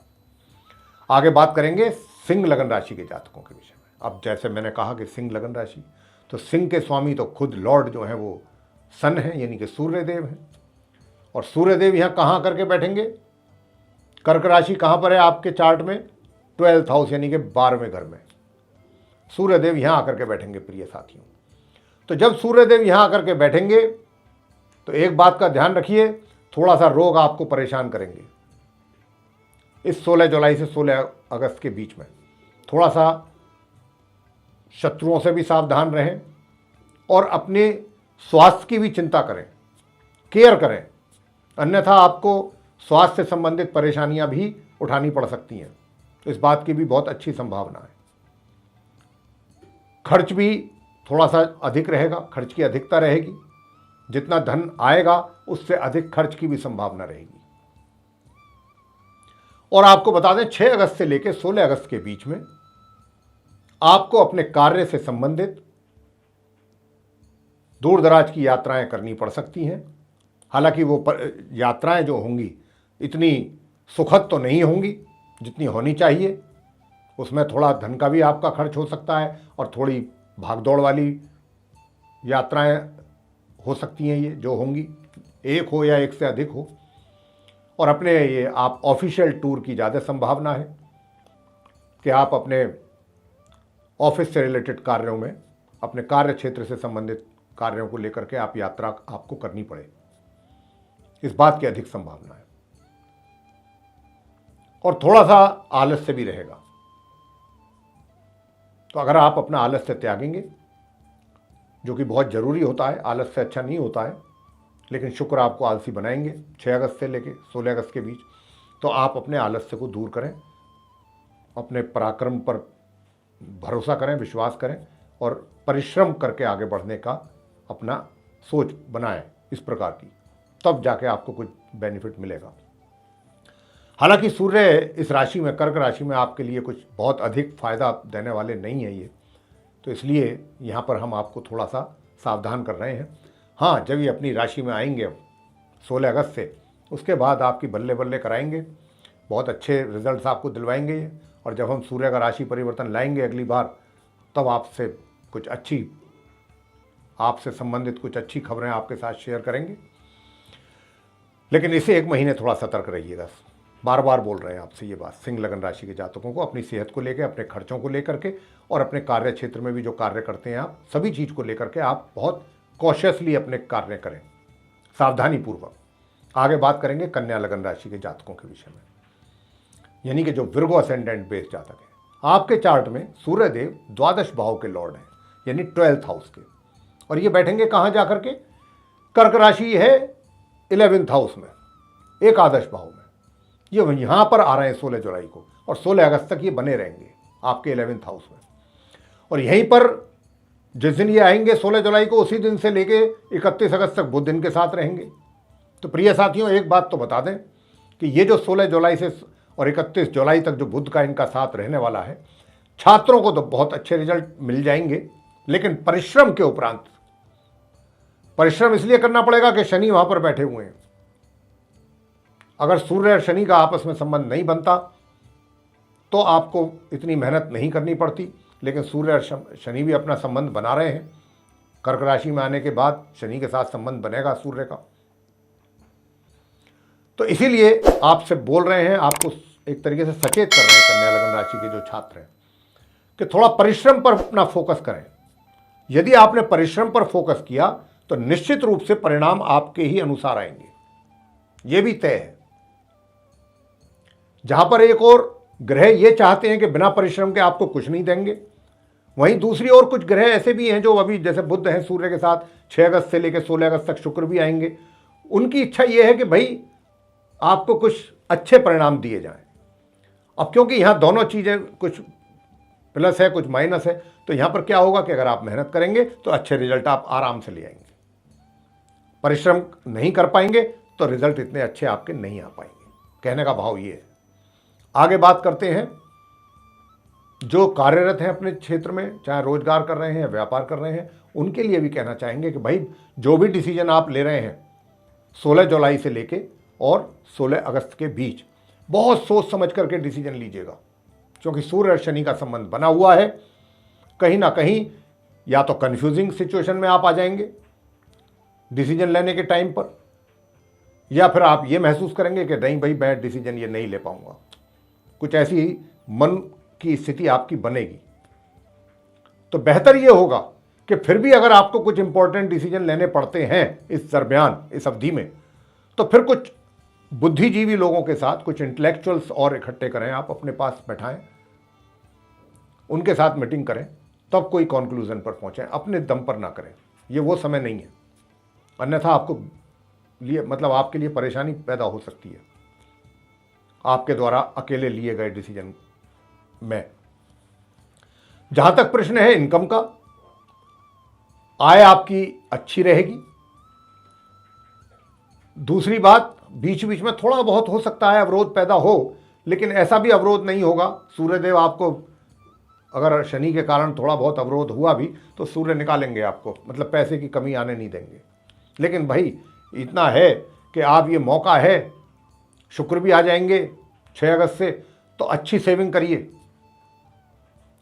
आगे बात करेंगे सिंह लगन राशि के जातकों के विषय में। अब जैसे मैंने कहा कि सिंह लगन राशि, तो सिंह के स्वामी तो खुद लॉर्ड जो हैं वो सन है, यानी कि सूर्यदेव हैं। और सूर्यदेव यहाँ कहाँ करके बैठेंगे? कर्क राशि कहाँ पर है आपके चार्ट में? 12th हाउस यानी कि 12वें घर में सूर्यदेव यहाँ आकर के बैठेंगे प्रिय साथियों। तो जब सूर्यदेव यहाँ आकर के बैठेंगे तो एक बात का ध्यान रखिए, थोड़ा सा रोग आपको परेशान करेंगे इस 16 जुलाई से 16 अगस्त के बीच में। थोड़ा सा शत्रुओं से भी सावधान रहें और अपने स्वास्थ्य की भी चिंता करें, केयर करें, अन्यथा आपको स्वास्थ्य से संबंधित परेशानियां भी उठानी पड़ सकती हैं। तो इस बात की भी बहुत अच्छी संभावना है। खर्च भी थोड़ा सा अधिक रहेगा, खर्च की अधिकता रहेगी। जितना धन आएगा उससे अधिक खर्च की भी संभावना रहेगी। और आपको बता दें 6 अगस्त से लेकर 16 अगस्त के बीच में आपको अपने कार्य से संबंधित दूर दराज की यात्राएं करनी पड़ सकती हैं। हालांकि वो यात्राएं जो होंगी इतनी सुखद तो नहीं होंगी जितनी होनी चाहिए। उसमें थोड़ा धन का भी आपका खर्च हो सकता है और थोड़ी भागदौड़ वाली यात्राएं हो सकती हैं। ये जो होंगी, एक हो या एक से अधिक हो। और अपने ये आप ऑफिशियल टूर की ज़्यादा संभावना है कि आप अपने ऑफिस से रिलेटेड कार्यों में, अपने कार्य क्षेत्र से संबंधित कार्यों को लेकर के आप यात्रा आपको करनी पड़े, इस बात की अधिक संभावना है। और थोड़ा सा आलस्य भी रहेगा। तो अगर आप अपना आलस्य त्यागेंगे, जो कि बहुत ज़रूरी होता है, आलस्य अच्छा नहीं होता है, लेकिन शुक्र आपको आलसी बनाएंगे 6 अगस्त से लेकर 16 अगस्त के बीच, तो आप अपने आलस्य को दूर करें, अपने पराक्रम पर भरोसा करें, विश्वास करें और परिश्रम करके आगे बढ़ने का अपना सोच बनाएं इस प्रकार की, तब जाके आपको कुछ बेनिफिट मिलेगा। हालांकि सूर्य इस राशि में, कर्क राशि में, आपके लिए कुछ बहुत अधिक फायदा देने वाले नहीं है ये, तो इसलिए यहाँ पर हम आपको थोड़ा सा सावधान कर रहे हैं। हाँ, जब ये अपनी राशि में आएंगे 16 अगस्त से, उसके बाद आपकी बल्ले बल्ले कराएंगे, बहुत अच्छे रिजल्ट्स आपको दिलवाएंगे ये। और जब हम सूर्य का राशि परिवर्तन लाएंगे अगली बार, तब आपसे कुछ अच्छी, आपसे संबंधित कुछ अच्छी खबरें आपके साथ शेयर करेंगे। लेकिन इसे 1 महीने थोड़ा सतर्क रहिएगा। बार बार बोल रहे हैं आपसे ये बात, सिंह लगन राशि के जातकों को अपनी सेहत को लेकर, अपने खर्चों को लेकर के और अपने कार्य क्षेत्र में भी जो कार्य करते हैं आप, सभी चीज़ को लेकर के आप बहुत कॉशियसली अपने कार्य करें, सावधानी पूर्वक। आगे बात करेंगे कन्या लगन राशि के जातकों के विषय में, यानी कि जो विर्गो असेंडेंट बेस जातक है। आपके चार्ट में सूर्यदेव 12 भाव के लॉर्ड हैं, यानी 12th हाउस के, और ये बैठेंगे कहाँ जाकर के? कर्क राशि है 11th हाउस में, एकादश भाव में। ये यहाँ पर आ रहे हैं 16 जुलाई को, और 16 अगस्त तक ये बने रहेंगे आपके 11th हाउस में। और यहीं पर जिस दिन ये आएंगे 16 जुलाई को, उसी दिन से लेके 31 अगस्त तक बुध इनके साथ रहेंगे। तो प्रिय साथियों, एक बात तो बता दें कि ये जो 16 जुलाई से और 31 जुलाई तक जो बुध का इनका साथ रहने वाला है, छात्रों को तो बहुत अच्छे रिजल्ट मिल जाएंगे, लेकिन परिश्रम के उपरांत, परिश्रम इसलिए करना पड़ेगा कि शनि वहां पर बैठे हुए हैं। अगर सूर्य और शनि का आपस में संबंध नहीं बनता तो आपको इतनी मेहनत नहीं करनी पड़ती, लेकिन सूर्य और शनि भी अपना संबंध बना रहे हैं। कर्क राशि में आने के बाद शनि के साथ संबंध बनेगा सूर्य का। तो इसीलिए आपसे बोल रहे हैं, आपको एक तरीके से सचेत कर रहे हैं कन्या लगन राशि के जो छात्र हैं, कि थोड़ा परिश्रम पर अपना फोकस करें। यदि आपने परिश्रम पर फोकस किया तो निश्चित रूप से परिणाम आपके ही अनुसार आएंगे, यह भी तय है। जहां पर एक और ग्रह ये चाहते हैं कि बिना परिश्रम के आपको कुछ नहीं देंगे, वहीं दूसरी ओर कुछ ग्रह ऐसे भी हैं जो अभी, जैसे बुध हैं सूर्य के साथ, 6 अगस्त से लेकर 16 अगस्त तक शुक्र भी आएंगे। उनकी इच्छा यह है कि भाई आपको कुछ अच्छे परिणाम दिए जाएं। अब क्योंकि यहाँ दोनों चीज़ें, कुछ प्लस है कुछ माइनस है, तो यहाँ पर क्या होगा कि अगर आप मेहनत करेंगे तो अच्छे रिजल्ट आप आराम से ले आएंगे। परिश्रम नहीं कर पाएंगे तो रिजल्ट इतने अच्छे आपके नहीं आ पाएंगे। कहने का भाव ये है। आगे बात करते हैं जो कार्यरत हैं अपने क्षेत्र में, चाहे रोजगार कर रहे हैं, व्यापार कर रहे हैं, उनके लिए भी कहना चाहेंगे कि भाई जो भी डिसीजन आप ले रहे हैं 16 जुलाई से लेके और 16 अगस्त के बीच, बहुत सोच समझ करके डिसीजन लीजिएगा, क्योंकि सूर्य और शनि का संबंध बना हुआ है। कहीं ना कहीं या तो कंफ्यूजिंग सिचुएशन में आप आ जाएंगे डिसीजन लेने के टाइम पर, या फिर आप ये महसूस करेंगे कि नहीं भाई मैं डिसीजन ये नहीं ले पाऊंगा, कुछ ऐसी मन की स्थिति आपकी बनेगी। तो बेहतर ये होगा कि फिर भी अगर आपको कुछ इंपॉर्टेंट डिसीजन लेने पड़ते हैं इस दरमियान, इस अवधि में, तो फिर कुछ बुद्धिजीवी लोगों के साथ, कुछ इंटेलेक्चुअल्स और इकट्ठे करें, आप अपने पास बैठाएं, उनके साथ मीटिंग करें, तब कोई कंक्लूजन पर पहुंचें, अपने दम पर ना करें। ये वो समय नहीं है, अन्यथा आपको लिए मतलब आपके लिए परेशानी पैदा हो सकती है आपके द्वारा अकेले लिए गए डिसीजन में। जहां तक प्रश्न है इनकम का, आय आपकी अच्छी रहेगी। दूसरी बात, बीच बीच में थोड़ा बहुत हो सकता है अवरोध पैदा हो, लेकिन ऐसा भी अवरोध नहीं होगा। सूर्यदेव आपको, अगर शनि के कारण थोड़ा बहुत अवरोध हुआ भी तो सूर्य निकालेंगे आपको, मतलब पैसे की कमी आने नहीं देंगे। लेकिन भाई इतना है कि आप, ये मौका है, शुक्र भी आ जाएंगे 6 अगस्त से, तो अच्छी सेविंग करिए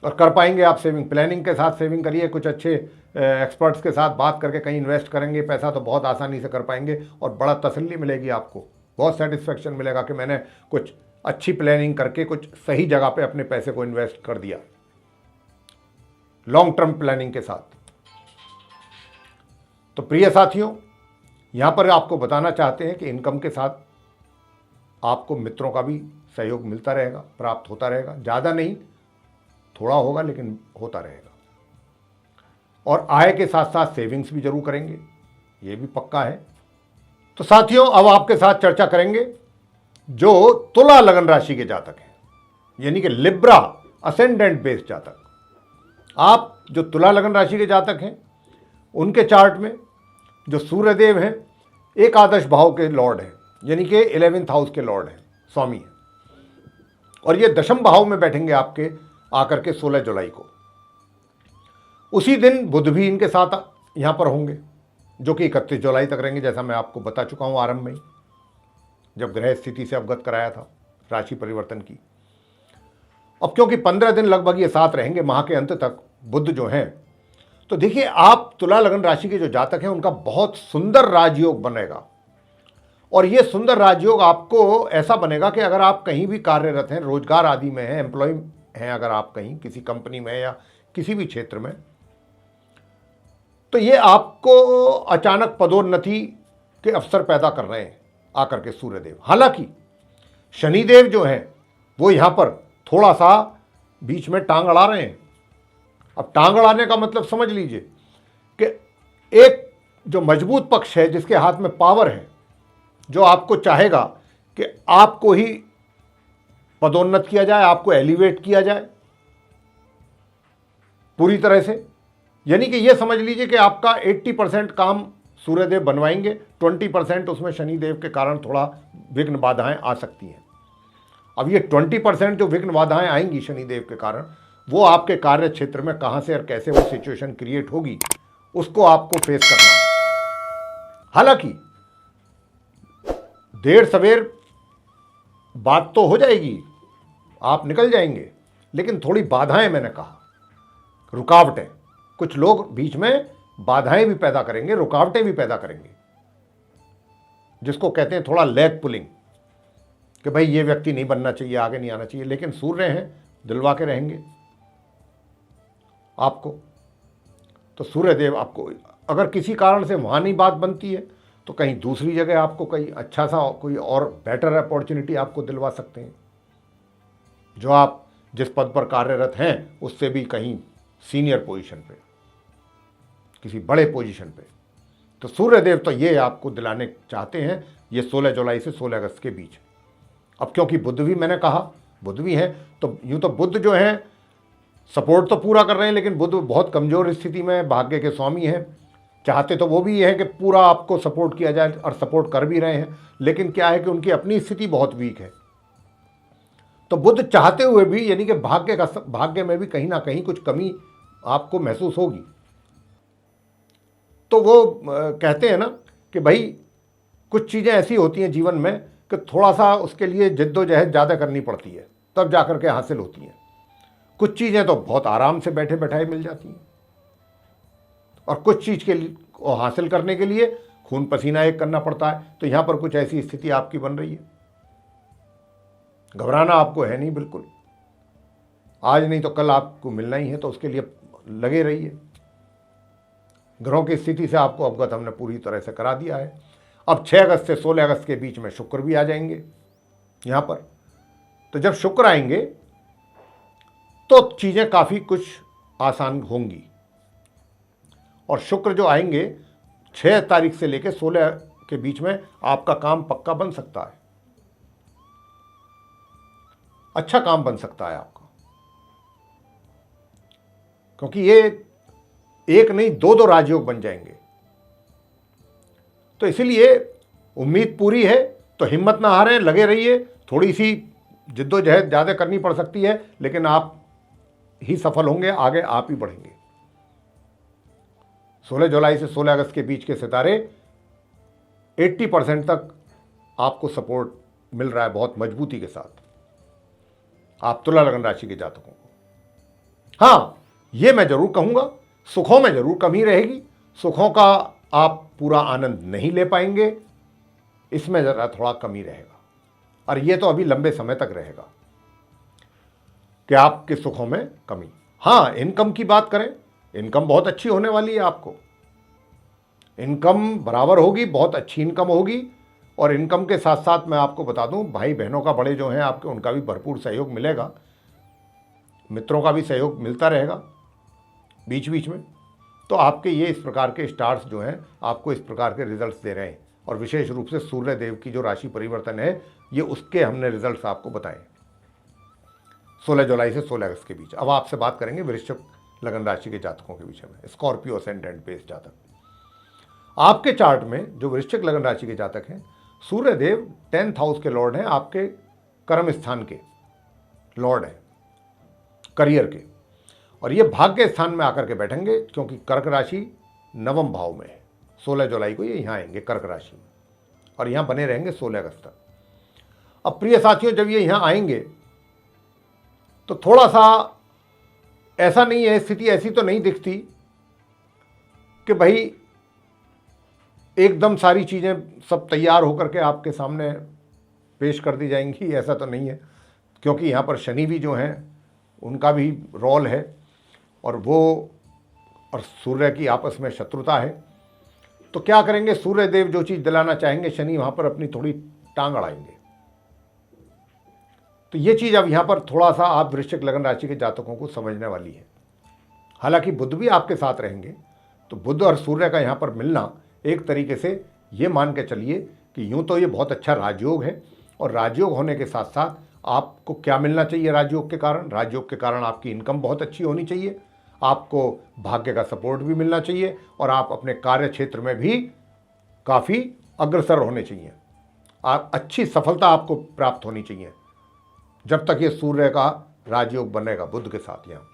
और कर पाएंगे आप सेविंग। प्लानिंग के साथ सेविंग करिए, कुछ अच्छे एक्सपर्ट्स के साथ बात करके कहीं इन्वेस्ट करेंगे पैसा तो बहुत आसानी से कर पाएंगे और बड़ा तसल्ली मिलेगी आपको, बहुत सेटिस्फेक्शन मिलेगा कि मैंने कुछ अच्छी प्लानिंग करके कुछ सही जगह पे अपने पैसे को इन्वेस्ट कर दिया, लॉन्ग टर्म प्लानिंग के साथ। तो प्रिय साथियों, यहां पर आपको बताना चाहते हैं कि इनकम के साथ आपको मित्रों का भी सहयोग मिलता रहेगा, प्राप्त होता रहेगा। ज़्यादा नहीं, थोड़ा होगा लेकिन होता रहेगा। और आय के साथ साथ सेविंग्स भी जरूर करेंगे, ये भी पक्का है। तो साथियों, अब आपके साथ चर्चा करेंगे जो तुला लगन राशि के जातक हैं, यानी कि लिब्रा असेंडेंट बेस्ड जातक। आप जो तुला लगन राशि के जातक हैं, उनके चार्ट में जो सूर्यदेव हैं एकादश भाव के लॉर्ड हैं, यानी कि 11th हाउस के लॉर्ड हैं, स्वामी हैं, और ये दशम भाव में बैठेंगे आपके आकर के 16 जुलाई को। उसी दिन बुध भी इनके साथ यहां पर होंगे, जो कि 31 जुलाई तक रहेंगे, जैसा मैं आपको बता चुका हूं आरंभ में ही, जब ग्रह स्थिति से अवगत कराया था राशि परिवर्तन की। अब क्योंकि 15 दिन लगभग ये साथ रहेंगे, माह के अंत तक बुध जो हैं, तो देखिए आप तुला लगन राशि के जो जातक हैं उनका बहुत सुंदर राजयोग बनेगा। और ये सुंदर राजयोग आपको ऐसा बनेगा कि अगर आप कहीं भी कार्यरत हैं, रोजगार आदि में हैं, एम्प्लॉय हैं, अगर आप कहीं किसी कंपनी में या किसी भी क्षेत्र में, तो ये आपको अचानक पदोन्नति के अवसर पैदा कर रहे हैं आकर के सूर्यदेव। हालांकि शनिदेव जो हैं वो यहां पर थोड़ा सा बीच में टांग अड़ा रहे हैं। अब टांग अड़ाने का मतलब समझ लीजिए कि एक जो मजबूत पक्ष है, जिसके हाथ में पावर है, जो आपको चाहेगा कि आपको ही पदोन्नत किया जाए, आपको एलिवेट किया जाए पूरी तरह से, यानी कि यह समझ लीजिए कि आपका 80% काम सूर्यदेव बनवाएंगे, 20% उसमें शनिदेव के कारण थोड़ा विघ्न बाधाएं आ सकती हैं। अब ये 20% जो विघ्न बाधाएं आएंगी शनिदेव के कारण, वो आपके कार्य क्षेत्र में कहां से और कैसे वो सिचुएशन क्रिएट होगी, उसको आपको फेस करना है। हालांकि देर सवेर बात तो हो जाएगी, आप निकल जाएंगे, लेकिन थोड़ी बाधाएं, मैंने कहा रुकावटें, कुछ लोग बीच में बाधाएं भी पैदा करेंगे, रुकावटें भी पैदा करेंगे, जिसको कहते हैं थोड़ा लेग पुलिंग, कि भाई ये व्यक्ति नहीं बनना चाहिए, आगे नहीं आना चाहिए। लेकिन सूर्य हैं, दिलवा के रहेंगे आपको। तो सूर्यदेव आपको, अगर किसी कारण से वहाँ नहीं बात बनती है तो कहीं दूसरी जगह आपको कहीं अच्छा सा कोई और बेटर अपॉर्चुनिटी आपको दिलवा सकते हैं, जो आप जिस पद पर कार्यरत हैं उससे भी कहीं सीनियर पोजीशन पे, किसी बड़े पोजीशन पे। तो सूर्यदेव तो ये आपको दिलाने चाहते हैं, ये 16 जुलाई से 16 अगस्त के बीच। अब क्योंकि बुध भी, मैंने कहा बुध भी हैं, तो यूँ तो बुध जो हैं सपोर्ट तो पूरा कर रहे हैं, लेकिन बुध बहुत कमज़ोर स्थिति में, भाग्य के स्वामी हैं। चाहते तो वो भी ये है कि पूरा आपको सपोर्ट किया जाए, और सपोर्ट कर भी रहे हैं, लेकिन क्या है कि उनकी अपनी स्थिति बहुत वीक है। तो बुध चाहते हुए भी, यानी कि भाग्य में भी कहीं ना कहीं कुछ कमी आपको महसूस होगी। तो वो कहते हैं ना कि भाई कुछ चीज़ें ऐसी होती हैं जीवन में कि थोड़ा सा उसके लिए जिद्दोजहद ज़्यादा करनी पड़ती है, तब जा कर के हासिल होती हैं। कुछ चीज़ें तो बहुत आराम से बैठे बैठाए मिल जाती हैं, और कुछ चीज़ के लिए हासिल करने के लिए खून पसीना एक करना पड़ता है। तो यहाँ पर कुछ ऐसी स्थिति आपकी बन रही है। घबराना आपको है नहीं बिल्कुल। आज नहीं तो कल आपको मिलना ही है, तो उसके लिए लगे रहिए। ग्रहों की स्थिति से आपको अवगत हमने पूरी तरह से करा दिया है। अब 6 अगस्त से 16 अगस्त के बीच में शुक्र भी आ जाएंगे यहाँ पर। तो जब शुक्र आएंगे तो चीज़ें काफ़ी कुछ आसान होंगी। और शुक्र जो आएंगे 6 तारीख से लेकर 16 के बीच में आपका काम पक्का बन सकता है। अच्छा काम बन सकता है आपका, क्योंकि ये एक नहीं 2 राजयोग बन जाएंगे। तो इसीलिए उम्मीद पूरी है, तो हिम्मत ना हारें, लगे रहिए। थोड़ी सी जिद्दोजहद ज़्यादा करनी पड़ सकती है, लेकिन आप ही सफल होंगे, आगे आप ही बढ़ेंगे। 16 जुलाई से 16 अगस्त के बीच के सितारे 80% तक आपको सपोर्ट मिल रहा है, बहुत मजबूती के साथ, आप तुला लगन राशि के जातकों को। हाँ, ये मैं जरूर कहूँगा, सुखों में जरूर कमी रहेगी। सुखों का आप पूरा आनंद नहीं ले पाएंगे, इसमें ज़रा थोड़ा कमी रहेगा। और ये तो अभी लंबे समय तक रहेगा कि आपके सुखों में कमी। हाँ, इनकम की बात करें, इनकम बहुत अच्छी होने वाली है। आपको इनकम बराबर होगी, बहुत अच्छी इनकम होगी। और इनकम के साथ साथ मैं आपको बता दूं, भाई बहनों का बड़े जो हैं आपके, उनका भी भरपूर सहयोग मिलेगा। मित्रों का भी सहयोग मिलता रहेगा बीच बीच में। तो आपके ये इस प्रकार के स्टार्स जो हैं आपको इस प्रकार के रिजल्ट्स दे रहे हैं। और विशेष रूप से सूर्य देव की जो राशि परिवर्तन है, ये उसके हमने रिजल्ट्स आपको बताए 16 जुलाई से 16 अगस्त के बीच। अब आपसे बात करेंगे वृश्चिक लगन राशि के जातकों के विषय में। स्कॉर्पियो असेंडेंट बेस्ड जातक, आपके चार्ट में जो वृश्चिक लगन राशि के जातक हैं, सूर्य देव 10th हाउस के लॉर्ड हैं, आपके कर्म स्थान के लॉर्ड हैं, करियर के। और ये भाग्य स्थान में आकर के बैठेंगे, क्योंकि कर्क राशि नवम भाव में है। 16 जुलाई को ये यहाँ आएंगे कर्क राशि में, और यहाँ बने रहेंगे 16 अगस्त तक। अब प्रिय साथियों, जब ये यहाँ आएंगे तो थोड़ा सा ऐसा नहीं है, स्थिति ऐसी तो नहीं दिखती कि भाई एकदम सारी चीज़ें सब तैयार होकर के आपके सामने पेश कर दी जाएंगी, ऐसा तो नहीं है। क्योंकि यहाँ पर शनि भी जो हैं उनका भी रोल है, और वो और सूर्य की आपस में शत्रुता है। तो क्या करेंगे, सूर्य देव जो चीज़ दिलाना चाहेंगे, शनि वहाँ पर अपनी थोड़ी टांग अड़ाएंगे। तो ये चीज़ अब यहाँ पर थोड़ा सा आप वृश्चिक लगन राशि के जातकों को समझने वाली है। हालांकि बुध भी आपके साथ रहेंगे, तो बुध और सूर्य का यहाँ पर मिलना एक तरीके से ये मान के चलिए कि यूँ तो ये बहुत अच्छा राजयोग है। और राजयोग होने के साथ साथ आपको क्या मिलना चाहिए राजयोग के कारण? राजयोग के कारण आपकी इनकम बहुत अच्छी होनी चाहिए, आपको भाग्य का सपोर्ट भी मिलना चाहिए, और आप अपने कार्य क्षेत्र में भी काफ़ी अग्रसर होने चाहिए। आप अच्छी सफलता आपको प्राप्त होनी चाहिए जब तक ये सूर्य का राजयोग बनेगा बुध के साथ। यहाँ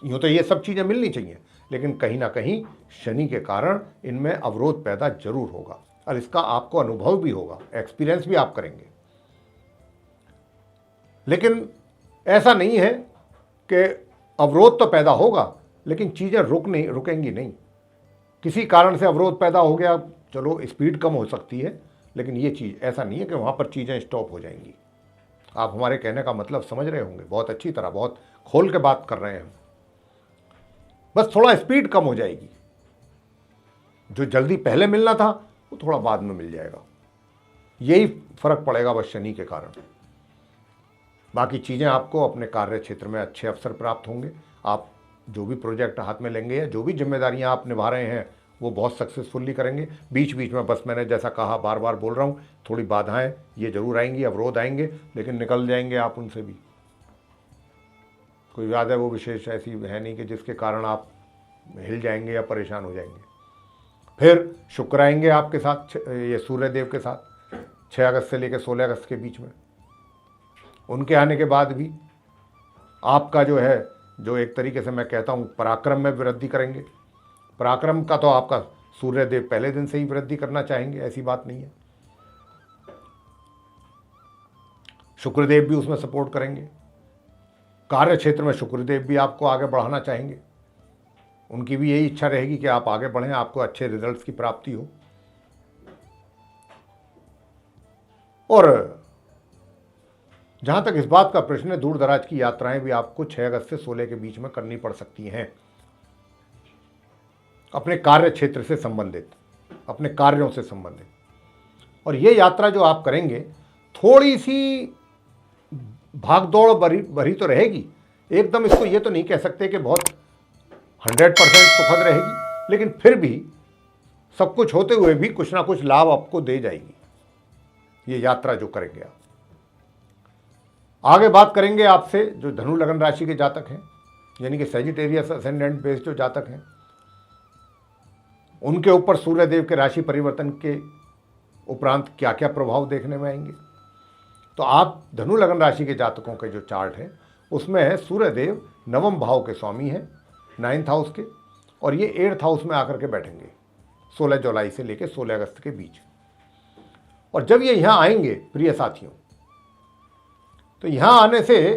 यूँ तो ये सब चीज़ें मिलनी चाहिए, लेकिन कहीं ना कहीं शनि के कारण इनमें अवरोध पैदा जरूर होगा, और इसका आपको अनुभव भी होगा, एक्सपीरियंस भी आप करेंगे। लेकिन ऐसा नहीं है कि अवरोध तो पैदा होगा, लेकिन चीज़ें रुकेंगी नहीं। किसी कारण से अवरोध पैदा हो गया, चलो स्पीड कम हो सकती है, लेकिन ये चीज़ ऐसा नहीं है कि वहाँ पर चीज़ें स्टॉप हो जाएंगी। आप हमारे कहने का मतलब समझ रहे होंगे, बहुत अच्छी तरह, बहुत खोल के बात कर रहे हैं हम। बस थोड़ा स्पीड कम हो जाएगी, जो जल्दी पहले मिलना था वो थोड़ा बाद में मिल जाएगा, यही फर्क पड़ेगा बस शनि के कारण। बाकी चीज़ें आपको अपने कार्य क्षेत्र में अच्छे अवसर प्राप्त होंगे। आप जो भी प्रोजेक्ट हाथ में लेंगे या जो भी जिम्मेदारियां आप निभा रहे हैं वो बहुत सक्सेसफुली करेंगे। बीच बीच में बस मैंने जैसा कहा, बार बार बोल रहा हूँ, थोड़ी बाधाएं ये जरूर आएंगी, अवरोध आएंगे, लेकिन निकल जाएंगे आप उनसे भी। कोई ज़्यादा वो विशेष ऐसी है नहीं कि जिसके कारण आप हिल जाएंगे या परेशान हो जाएंगे। फिर शुक्र आएंगे आपके साथ, ये सूर्य देव के साथ 6 अगस्त से लेकर 16 अगस्त के बीच में। उनके आने के बाद भी आपका जो है, जो एक तरीके से मैं कहता हूँ पराक्रम में वृद्धि करेंगे। पराक्रम का तो आपका सूर्य देव पहले दिन से ही वृद्धि करना चाहेंगे, ऐसी बात नहीं है। शुक्रदेव भी उसमें सपोर्ट करेंगे। कार्य क्षेत्र में शुक्रदेव भी आपको आगे बढ़ाना चाहेंगे, उनकी भी यही इच्छा रहेगी कि आप आगे बढ़ें, आपको अच्छे रिजल्ट्स की प्राप्ति हो। और जहाँ तक इस बात का प्रश्न है, दूर दराज की यात्राएं भी आपको 6 अगस्त से 16 के बीच में करनी पड़ सकती हैं, अपने कार्य क्षेत्र से संबंधित, अपने कार्यों से संबंधित। और ये यात्रा जो आप करेंगे थोड़ी सी भागदौड़ भरी तो रहेगी, एकदम इसको ये तो नहीं कह सकते कि बहुत 100% सुखद रहेगी, लेकिन फिर भी सब कुछ होते हुए भी कुछ ना कुछ लाभ आपको दे जाएगी ये यात्रा जो करेंगे आप। आगे बात करेंगे आपसे जो धनु लगन राशि के जातक हैं, यानी कि सैजिटेरियस असेंडेंट बेस्ड जो जातक हैं, उनके ऊपर सूर्यदेव के राशि परिवर्तन के उपरांत क्या क्या प्रभाव देखने में आएंगे। तो आप धनु लगन राशि के जातकों के जो चार्ट है उसमें सूर्यदेव नवम भाव के स्वामी हैं, 9th हाउस के, और ये 8th हाउस में आकर के बैठेंगे 16 जुलाई से लेकर 16 अगस्त के बीच। और जब ये यहाँ आएंगे प्रिय साथियों, तो यहाँ आने से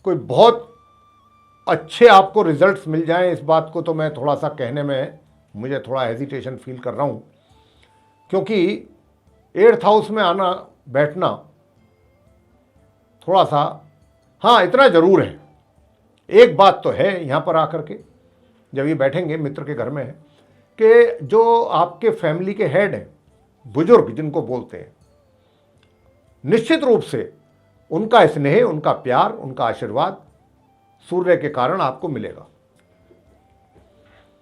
कोई बहुत अच्छे आपको रिजल्ट्स मिल जाएं, इस बात को तो मैं थोड़ा सा कहने में मुझे थोड़ा हेजिटेशन फील कर रहा हूँ, क्योंकि 8th हाउस में आना बैठना थोड़ा सा, हाँ इतना ज़रूर है, एक बात तो है यहाँ पर आकर के जब ये बैठेंगे मित्र के घर में है कि जो आपके फैमिली के हेड हैं, बुजुर्ग जिनको बोलते हैं, निश्चित रूप से उनका स्नेह, उनका प्यार, उनका आशीर्वाद सूर्य के कारण आपको मिलेगा,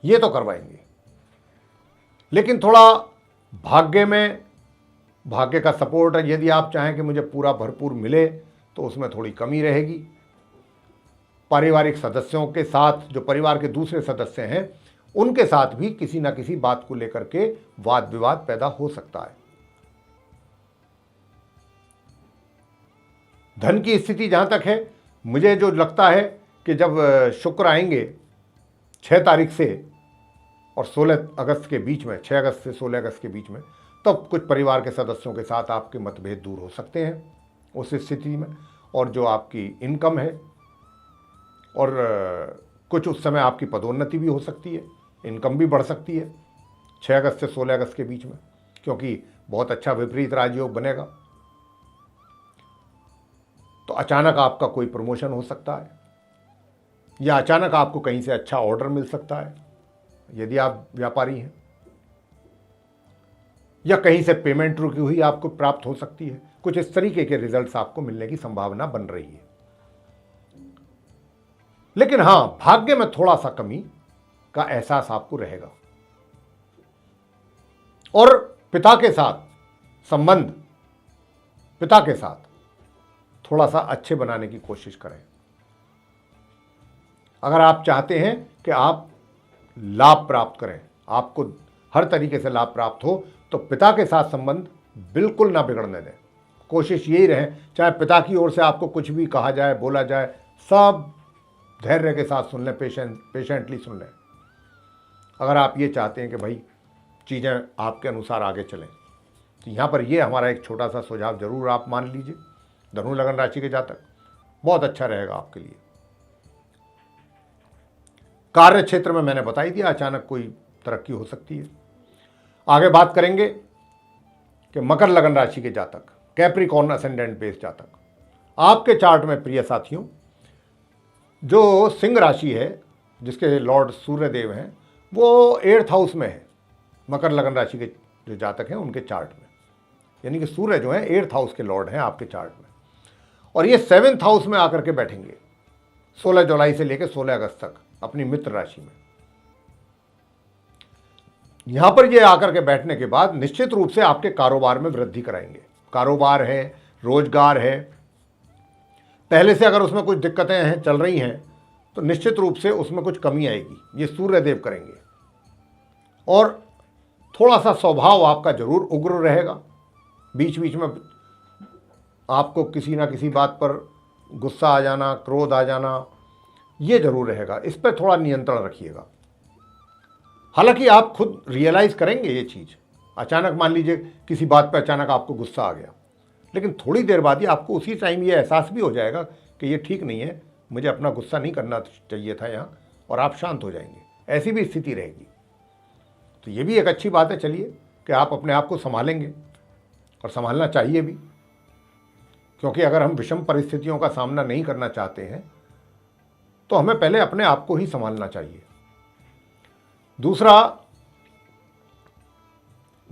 ये तो करवाएंगे। लेकिन थोड़ा भाग्य का सपोर्ट है, यदि आप चाहें कि मुझे पूरा भरपूर मिले तो उसमें थोड़ी कमी रहेगी। पारिवारिक सदस्यों के साथ, जो परिवार के दूसरे सदस्य हैं, उनके साथ भी किसी ना किसी बात को लेकर के वाद विवाद पैदा हो सकता है। धन की स्थिति जहां तक है, मुझे जो लगता है कि जब शुक्र आएंगे 6 तारीख से और 16 अगस्त के बीच में, 6 अगस्त से 16 अगस्त के बीच में, तब कुछ परिवार के सदस्यों के साथ आपके मतभेद दूर हो सकते हैं उस स्थिति में। और जो आपकी इनकम है, और कुछ उस समय आपकी पदोन्नति भी हो सकती है, इनकम भी बढ़ सकती है 6 अगस्त से 16 अगस्त के बीच में, क्योंकि बहुत अच्छा विपरीत राजयोग बनेगा। तो अचानक आपका कोई प्रमोशन हो सकता है, या अचानक आपको कहीं से अच्छा ऑर्डर मिल सकता है यदि आप व्यापारी हैं, या कहीं से पेमेंट रुकी हुई आपको प्राप्त हो सकती है। कुछ इस तरीके के रिजल्ट्स आपको मिलने की संभावना बन रही है। लेकिन हां, भाग्य में थोड़ा सा कमी का एहसास आपको रहेगा। और पिता के साथ संबंध, पिता के साथ थोड़ा सा अच्छे बनाने की कोशिश करें। अगर आप चाहते हैं कि आप लाभ प्राप्त करें, आपको हर तरीके से लाभ प्राप्त हो, तो पिता के साथ संबंध बिल्कुल ना बिगड़ने दें। कोशिश यही रहे, चाहे पिता की ओर से आपको कुछ भी कहा जाए, बोला जाए, सब धैर्य के साथ सुन लें, पेशेंटली सुन लें। अगर आप ये चाहते हैं कि भाई चीज़ें आपके अनुसार आगे चलें, तो यहाँ पर ये हमारा एक छोटा सा सुझाव जरूर आप मान लीजिए। धनु लगन राशि के जातक, बहुत अच्छा रहेगा आपके लिए। कार्य क्षेत्र में मैंने बताई दिया, अचानक कोई तरक्की हो सकती है। आगे बात करेंगे कि मकर लगन राशि के जातक, कैप्रिकॉर्न असेंडेंट बेस जातक, आपके चार्ट में प्रिय साथियों, जो सिंह राशि है जिसके लॉर्ड सूर्यदेव हैं, वो 8th हाउस में है मकर लगन राशि के जो जातक हैं उनके चार्ट में, यानी कि सूर्य जो है 8th हाउस के लॉर्ड हैं आपके चार्ट में। और ये 7th हाउस में आकर के बैठेंगे 16 जुलाई से लेकर 16 अगस्त तक अपनी मित्र राशि में। यहां पर ये आकर के बैठने के बाद निश्चित रूप से आपके कारोबार में वृद्धि कराएंगे। कारोबार है, रोजगार है, पहले से अगर उसमें कुछ दिक्कतें हैं, चल रही हैं, तो निश्चित रूप से उसमें कुछ कमी आएगी, ये सूर्यदेव करेंगे। और थोड़ा सा स्वभाव आपका जरूर उग्र रहेगा, बीच बीच में आपको किसी ना किसी बात पर गुस्सा आ जाना, क्रोध आ जाना, ये जरूर रहेगा। इस पर थोड़ा नियंत्रण रखिएगा। हालांकि आप खुद रियलाइज करेंगे ये चीज़, अचानक मान लीजिए किसी बात पर अचानक आपको गुस्सा आ गया, लेकिन थोड़ी देर बाद ही आपको उसी टाइम ये एहसास भी हो जाएगा कि ये ठीक नहीं है, मुझे अपना गुस्सा नहीं करना चाहिए था यहाँ, और आप शांत हो जाएंगे। ऐसी भी स्थिति रहेगी। तो ये भी एक अच्छी बात है, चलिए, कि आप अपने आप को संभालेंगे, और संभालना चाहिए भी। क्योंकि अगर हम विषम परिस्थितियों का सामना नहीं करना चाहते हैं तो हमें पहले अपने आप को ही संभालना चाहिए। दूसरा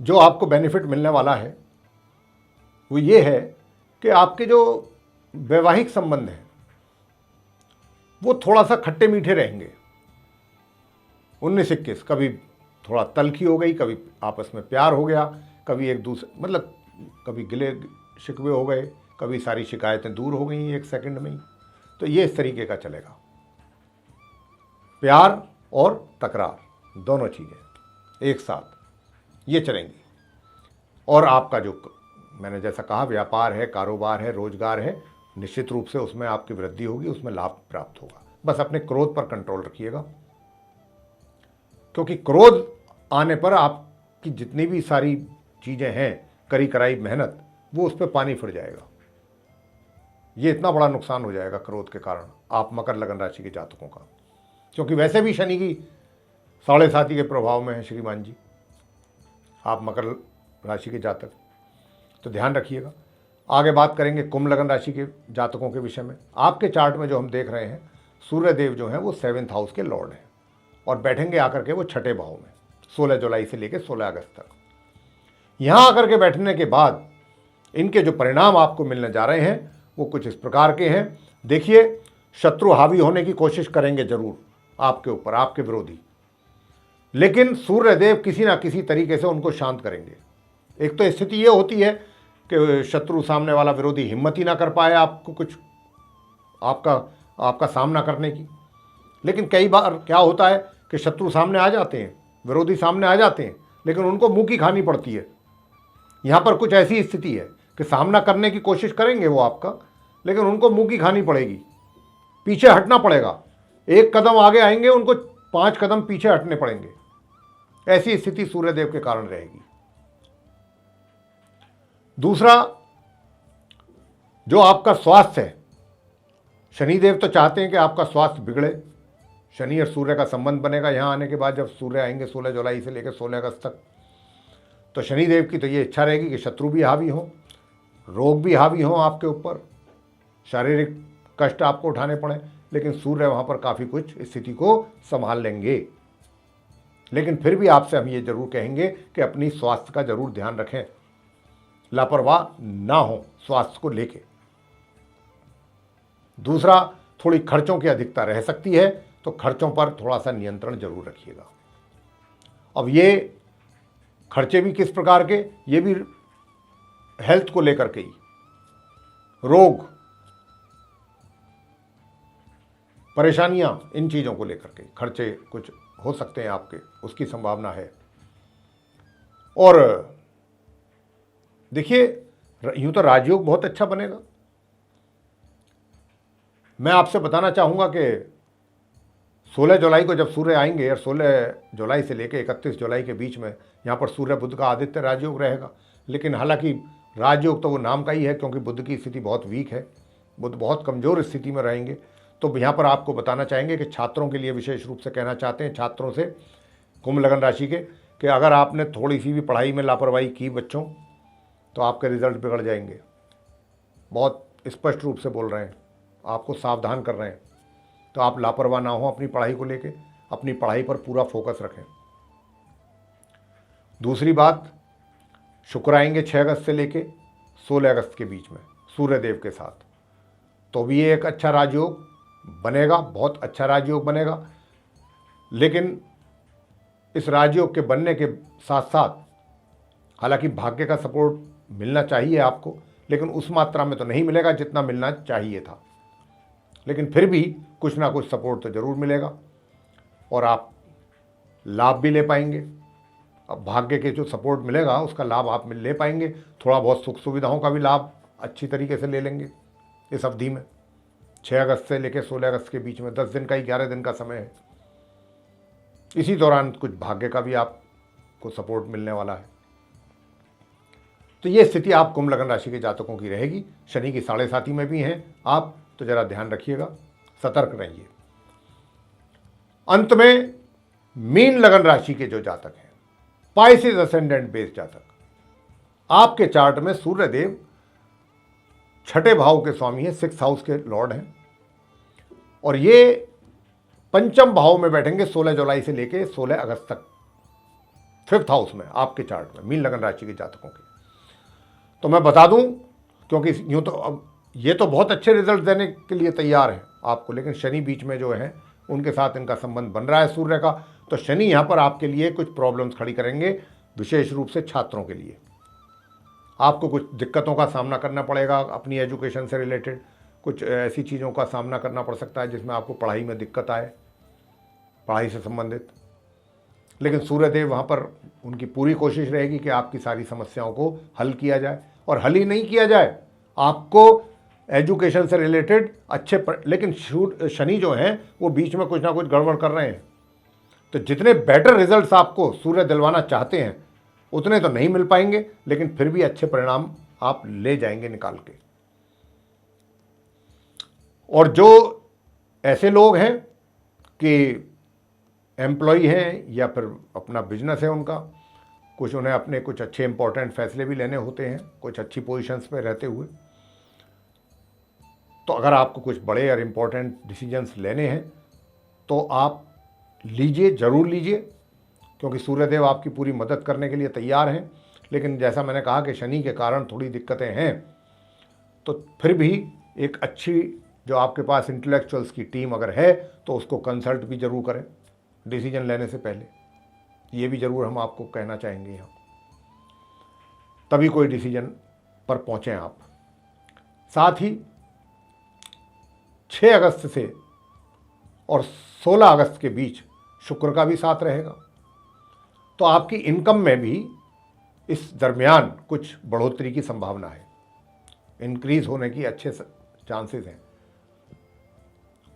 जो आपको बेनिफिट मिलने वाला है वो ये है कि आपके जो वैवाहिक संबंध हैं वो थोड़ा सा खट्टे मीठे रहेंगे। 19-21 कभी थोड़ा तलखी हो गई, कभी आपस में प्यार हो गया, कभी एक दूसरे मतलब कभी गिले शिकवे हो गए, कभी सारी शिकायतें दूर हो गई एक सेकंड में ही। तो ये इस तरीके का चलेगा, प्यार और तकरार दोनों चीज़ें एक साथ ये चलेंगी। और आपका जो मैंने जैसा कहा व्यापार है, कारोबार है, रोजगार है, निश्चित रूप से उसमें आपकी वृद्धि होगी, उसमें लाभ प्राप्त होगा। बस अपने क्रोध पर कंट्रोल रखिएगा, क्योंकि क्रोध आने पर आपकी जितनी भी सारी चीज़ें हैं, करी कराई मेहनत, वो उस पर पानी फिर जाएगा। ये इतना बड़ा नुकसान हो जाएगा क्रोध के कारण आप मकर लगन राशि के जातकों का, क्योंकि वैसे भी शनि की 7.5 के प्रभाव में है श्रीमान जी आप मकर राशि के जातक। तो ध्यान रखिएगा। आगे बात करेंगे कुंभ लगन राशि के जातकों के विषय में। आपके चार्ट में जो हम देख रहे हैं, सूर्य देव जो हैं वो 7th हाउस के लॉर्ड हैं और बैठेंगे आकर के वो 6ठे भाव में 16 जुलाई से लेकर 16 अगस्त तक। यहाँ आकर के बैठने के बाद इनके जो परिणाम आपको मिलने जा रहे हैं वो कुछ इस प्रकार के हैं। देखिए, शत्रु हावी होने की कोशिश करेंगे जरूर आपके ऊपर, आपके विरोधी, लेकिन सूर्य देव किसी ना किसी तरीके से उनको शांत करेंगे। एक तो स्थिति ये होती है कि शत्रु सामने वाला विरोधी हिम्मत ही ना कर पाए आपको कुछ आपका सामना करने की। लेकिन कई बार क्या होता है कि शत्रु सामने आ जाते हैं, विरोधी सामने आ जाते हैं, लेकिन उनको मुंह की खानी पड़ती है। यहाँ पर कुछ ऐसी स्थिति है कि सामना करने की कोशिश करेंगे वो आपका, लेकिन उनको मुंह की खानी पड़ेगी, पीछे हटना पड़ेगा। एक कदम आगे आएंगे, उनको 5 कदम पीछे हटने पड़ेंगे। ऐसी स्थिति सूर्यदेव के कारण रहेगी। दूसरा, जो आपका स्वास्थ्य है, शनिदेव तो चाहते हैं कि आपका स्वास्थ्य बिगड़े। शनि और सूर्य का संबंध बनेगा यहाँ आने के बाद, जब सूर्य आएंगे 16 जुलाई से लेकर 16 अगस्त तक। तो शनिदेव की तो ये इच्छा रहेगी कि शत्रु भी हावी हों, रोग भी हावी हों आपके ऊपर, शारीरिक कष्ट आपको उठाने पड़े, लेकिन सूर्य वहाँ पर काफ़ी कुछ स्थिति को संभाल लेंगे। लेकिन फिर भी आपसे हम ये जरूर कहेंगे कि अपनी स्वास्थ्य का जरूर ध्यान रखें, लापरवाह ना हो स्वास्थ्य को लेके। दूसरा, थोड़ी खर्चों की अधिकता रह सकती है, तो खर्चों पर थोड़ा सा नियंत्रण जरूर रखिएगा। अब ये खर्चे भी किस प्रकार के, ये भी हेल्थ को लेकर के ही, रोग, परेशानियां, इन चीज़ों को लेकर के खर्चे कुछ हो सकते हैं आपके, उसकी संभावना है। और देखिए, यूं तो राजयोग बहुत अच्छा बनेगा। मैं आपसे बताना चाहूँगा कि 16 जुलाई को जब सूर्य आएंगे और 16 जुलाई से लेकर 31 जुलाई के बीच में यहाँ पर सूर्य बुध का आदित्य राजयोग रहेगा। लेकिन हालांकि राजयोग तो वो नाम का ही है, क्योंकि बुध की स्थिति बहुत वीक है, बुध बहुत कमज़ोर स्थिति में रहेंगे। तो यहाँ पर आपको बताना चाहेंगे कि छात्रों के लिए विशेष रूप से कहना चाहते हैं, छात्रों से, कुंभ लगन राशि के, कि अगर आपने थोड़ी सी भी पढ़ाई में लापरवाही की बच्चों, तो आपके रिजल्ट बिगड़ जाएंगे। बहुत स्पष्ट रूप से बोल रहे हैं, आपको सावधान कर रहे हैं। तो आप लापरवाह ना हो अपनी पढ़ाई को लेके, अपनी पढ़ाई पर पूरा फोकस रखें। दूसरी बात, शुक्र आएंगे 6 अगस्त से लेके 16 अगस्त के बीच में सूर्यदेव के साथ, तो भी ये एक अच्छा राजयोग बनेगा, बहुत अच्छा राजयोग बनेगा। लेकिन इस राजयोग के बनने के साथ साथ हालांकि भाग्य का सपोर्ट मिलना चाहिए आपको, लेकिन उस मात्रा में तो नहीं मिलेगा जितना मिलना चाहिए था, लेकिन फिर भी कुछ ना कुछ सपोर्ट तो ज़रूर मिलेगा और आप लाभ भी ले पाएंगे। अब भाग्य के जो सपोर्ट मिलेगा उसका लाभ आप ले पाएंगे। थोड़ा बहुत सुख सुविधाओं का भी लाभ अच्छी तरीके से ले लेंगे इस अवधि में। 6 अगस्त से लेकर 16 अगस्त के बीच में 10 दिन का ही 11 दिन का समय है। इसी दौरान कुछ भाग्य का भी आपको सपोर्ट मिलने वाला है। तो ये स्थिति आप कुंभ लगन राशि के जातकों की रहेगी। शनि की 7.5 में भी हैं आप, तो जरा ध्यान रखिएगा, सतर्क रहिए। अंत में मीन लगन राशि के जो जातक हैं, पाइसेस असेंडेंट बेस जातक, आपके चार्ट में सूर्यदेव 6ठे भाव के स्वामी हैं, 6th हाउस के लॉर्ड हैं, और ये पंचम भाव में बैठेंगे 16 जुलाई से लेके 16 अगस्त तक, 5th हाउस में आपके चार्ट में, मीन लगन राशि के जातकों के। तो मैं बता दूं, क्योंकि यूँ तो अब ये तो बहुत अच्छे रिजल्ट देने के लिए तैयार है आपको, लेकिन शनि बीच में जो है उनके साथ इनका संबंध बन रहा है सूर्य का, तो शनि यहाँ पर आपके लिए कुछ प्रॉब्लम्स खड़ी करेंगे, विशेष रूप से छात्रों के लिए। आपको कुछ दिक्कतों का सामना करना पड़ेगा, अपनी एजुकेशन से रिलेटेड कुछ ऐसी चीज़ों का सामना करना पड़ सकता है जिसमें आपको पढ़ाई में दिक्कत आए, पढ़ाई से संबंधित। लेकिन सूर्यदेव वहाँ पर उनकी पूरी कोशिश रहेगी कि आपकी सारी समस्याओं को हल किया जाए, और हल ही नहीं किया जाए, आपको एजुकेशन से रिलेटेड लेकिन शनि जो हैं वो बीच में कुछ ना कुछ गड़बड़ कर रहे हैं, तो जितने बेटर रिजल्ट्स आपको सूर्य दिलवाना चाहते हैं उतने तो नहीं मिल पाएंगे, लेकिन फिर भी अच्छे परिणाम आप ले जाएंगे निकाल के। और जो ऐसे लोग हैं कि एम्प्लॉय हैं या फिर अपना बिजनेस है उनका, कुछ उन्हें अपने कुछ अच्छे इंपॉर्टेंट फैसले भी लेने होते हैं कुछ अच्छी पोजीशंस पे रहते हुए, तो अगर आपको कुछ बड़े और इम्पोर्टेंट डिसीजंस लेने हैं तो आप लीजिए, ज़रूर लीजिए, क्योंकि सूर्यदेव आपकी पूरी मदद करने के लिए तैयार हैं। लेकिन जैसा मैंने कहा कि शनि के कारण थोड़ी दिक्कतें हैं, तो फिर भी एक अच्छी जो आपके पास इंटेलेक्चुअल्स की टीम अगर है तो उसको कंसल्ट भी ज़रूर करें डिसीजन लेने से पहले, ये भी ज़रूर हम आपको कहना चाहेंगे यहाँ, तभी कोई डिसीजन पर पहुँचें आप। साथ ही 6 अगस्त से और 16 अगस्त के बीच शुक्र का भी साथ रहेगा, तो आपकी इनकम में भी इस दरमियान कुछ बढ़ोतरी की संभावना है, इंक्रीज होने की अच्छे चांसेस हैं,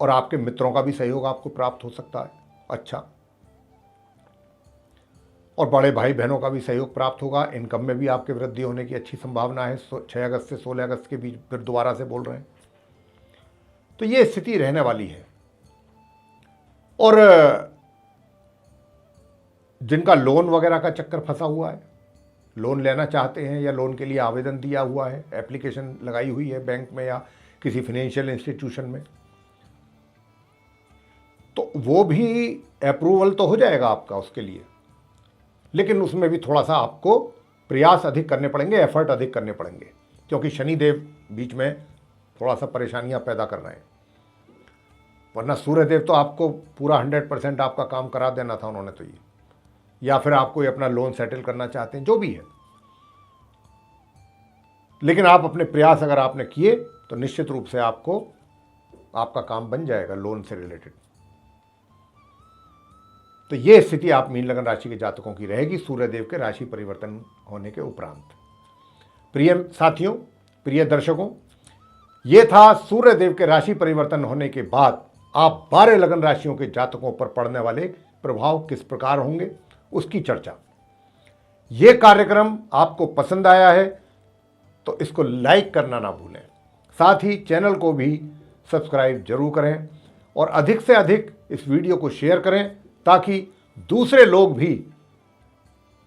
और आपके मित्रों का भी सहयोग आपको प्राप्त हो सकता है अच्छा, और बड़े भाई बहनों का भी सहयोग प्राप्त होगा। इनकम में भी आपके वृद्धि होने की अच्छी संभावना है 6 अगस्त से 16 अगस्त के बीच, फिर दोबारा से बोल रहे हैं, तो ये स्थिति रहने वाली है। और जिनका लोन वगैरह का चक्कर फंसा हुआ है, लोन लेना चाहते हैं या लोन के लिए आवेदन दिया हुआ है, एप्लीकेशन लगाई हुई है बैंक में या किसी फाइनेंशियल इंस्टीट्यूशन में, तो वो भी अप्रूवल तो हो जाएगा आपका उसके लिए, लेकिन उसमें भी थोड़ा सा आपको प्रयास अधिक करने पड़ेंगे, एफर्ट अधिक करने पड़ेंगे, क्योंकि शनिदेव बीच में थोड़ा सा परेशानियां पैदा कर रहे हैं। वरना सूर्यदेव तो आपको पूरा 100% आपका काम करा देना था उन्होंने तो, ये या फिर आप कोई अपना लोन सेटल करना चाहते हैं, जो भी है, लेकिन आप अपने प्रयास अगर आपने किए तो निश्चित रूप से आपको आपका काम बन जाएगा लोन से रिलेटेड। तो ये स्थिति आप मीन लगन राशि के जातकों की रहेगी सूर्यदेव के राशि परिवर्तन होने के उपरांत। प्रिय साथियों, प्रिय दर्शकों, ये था सूर्यदेव के राशि परिवर्तन होने के बाद आप 12 लगन राशियों के जातकों पर पड़ने वाले प्रभाव किस प्रकार होंगे उसकी चर्चा। ये कार्यक्रम आपको पसंद आया है तो इसको लाइक करना ना भूलें, साथ ही चैनल को भी सब्सक्राइब जरूर करें, और अधिक से अधिक इस वीडियो को शेयर करें ताकि दूसरे लोग भी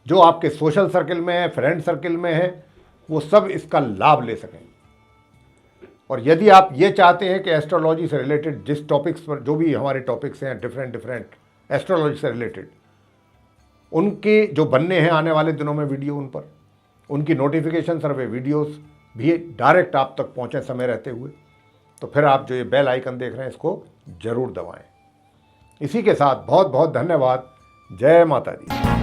जो आपके सोशल सर्किल में है, फ्रेंड सर्किल में है, वो सब इसका लाभ ले सकें। और यदि आप ये चाहते हैं कि एस्ट्रोलॉजी से रिलेटेड जिस टॉपिक्स पर, जो भी हमारे टॉपिक्स हैं डिफरेंट एस्ट्रोलॉजी से रिलेटेड, उनके जो बनने हैं आने वाले दिनों में वीडियो, उन पर उनकी नोटिफिकेशन सर्वे वीडियोस भी डायरेक्ट आप तक पहुंचे समय रहते हुए, तो फिर आप जो ये बेल आइकन देख रहे हैं इसको ज़रूर दबाएं। इसी के साथ बहुत बहुत धन्यवाद। जय माता दी।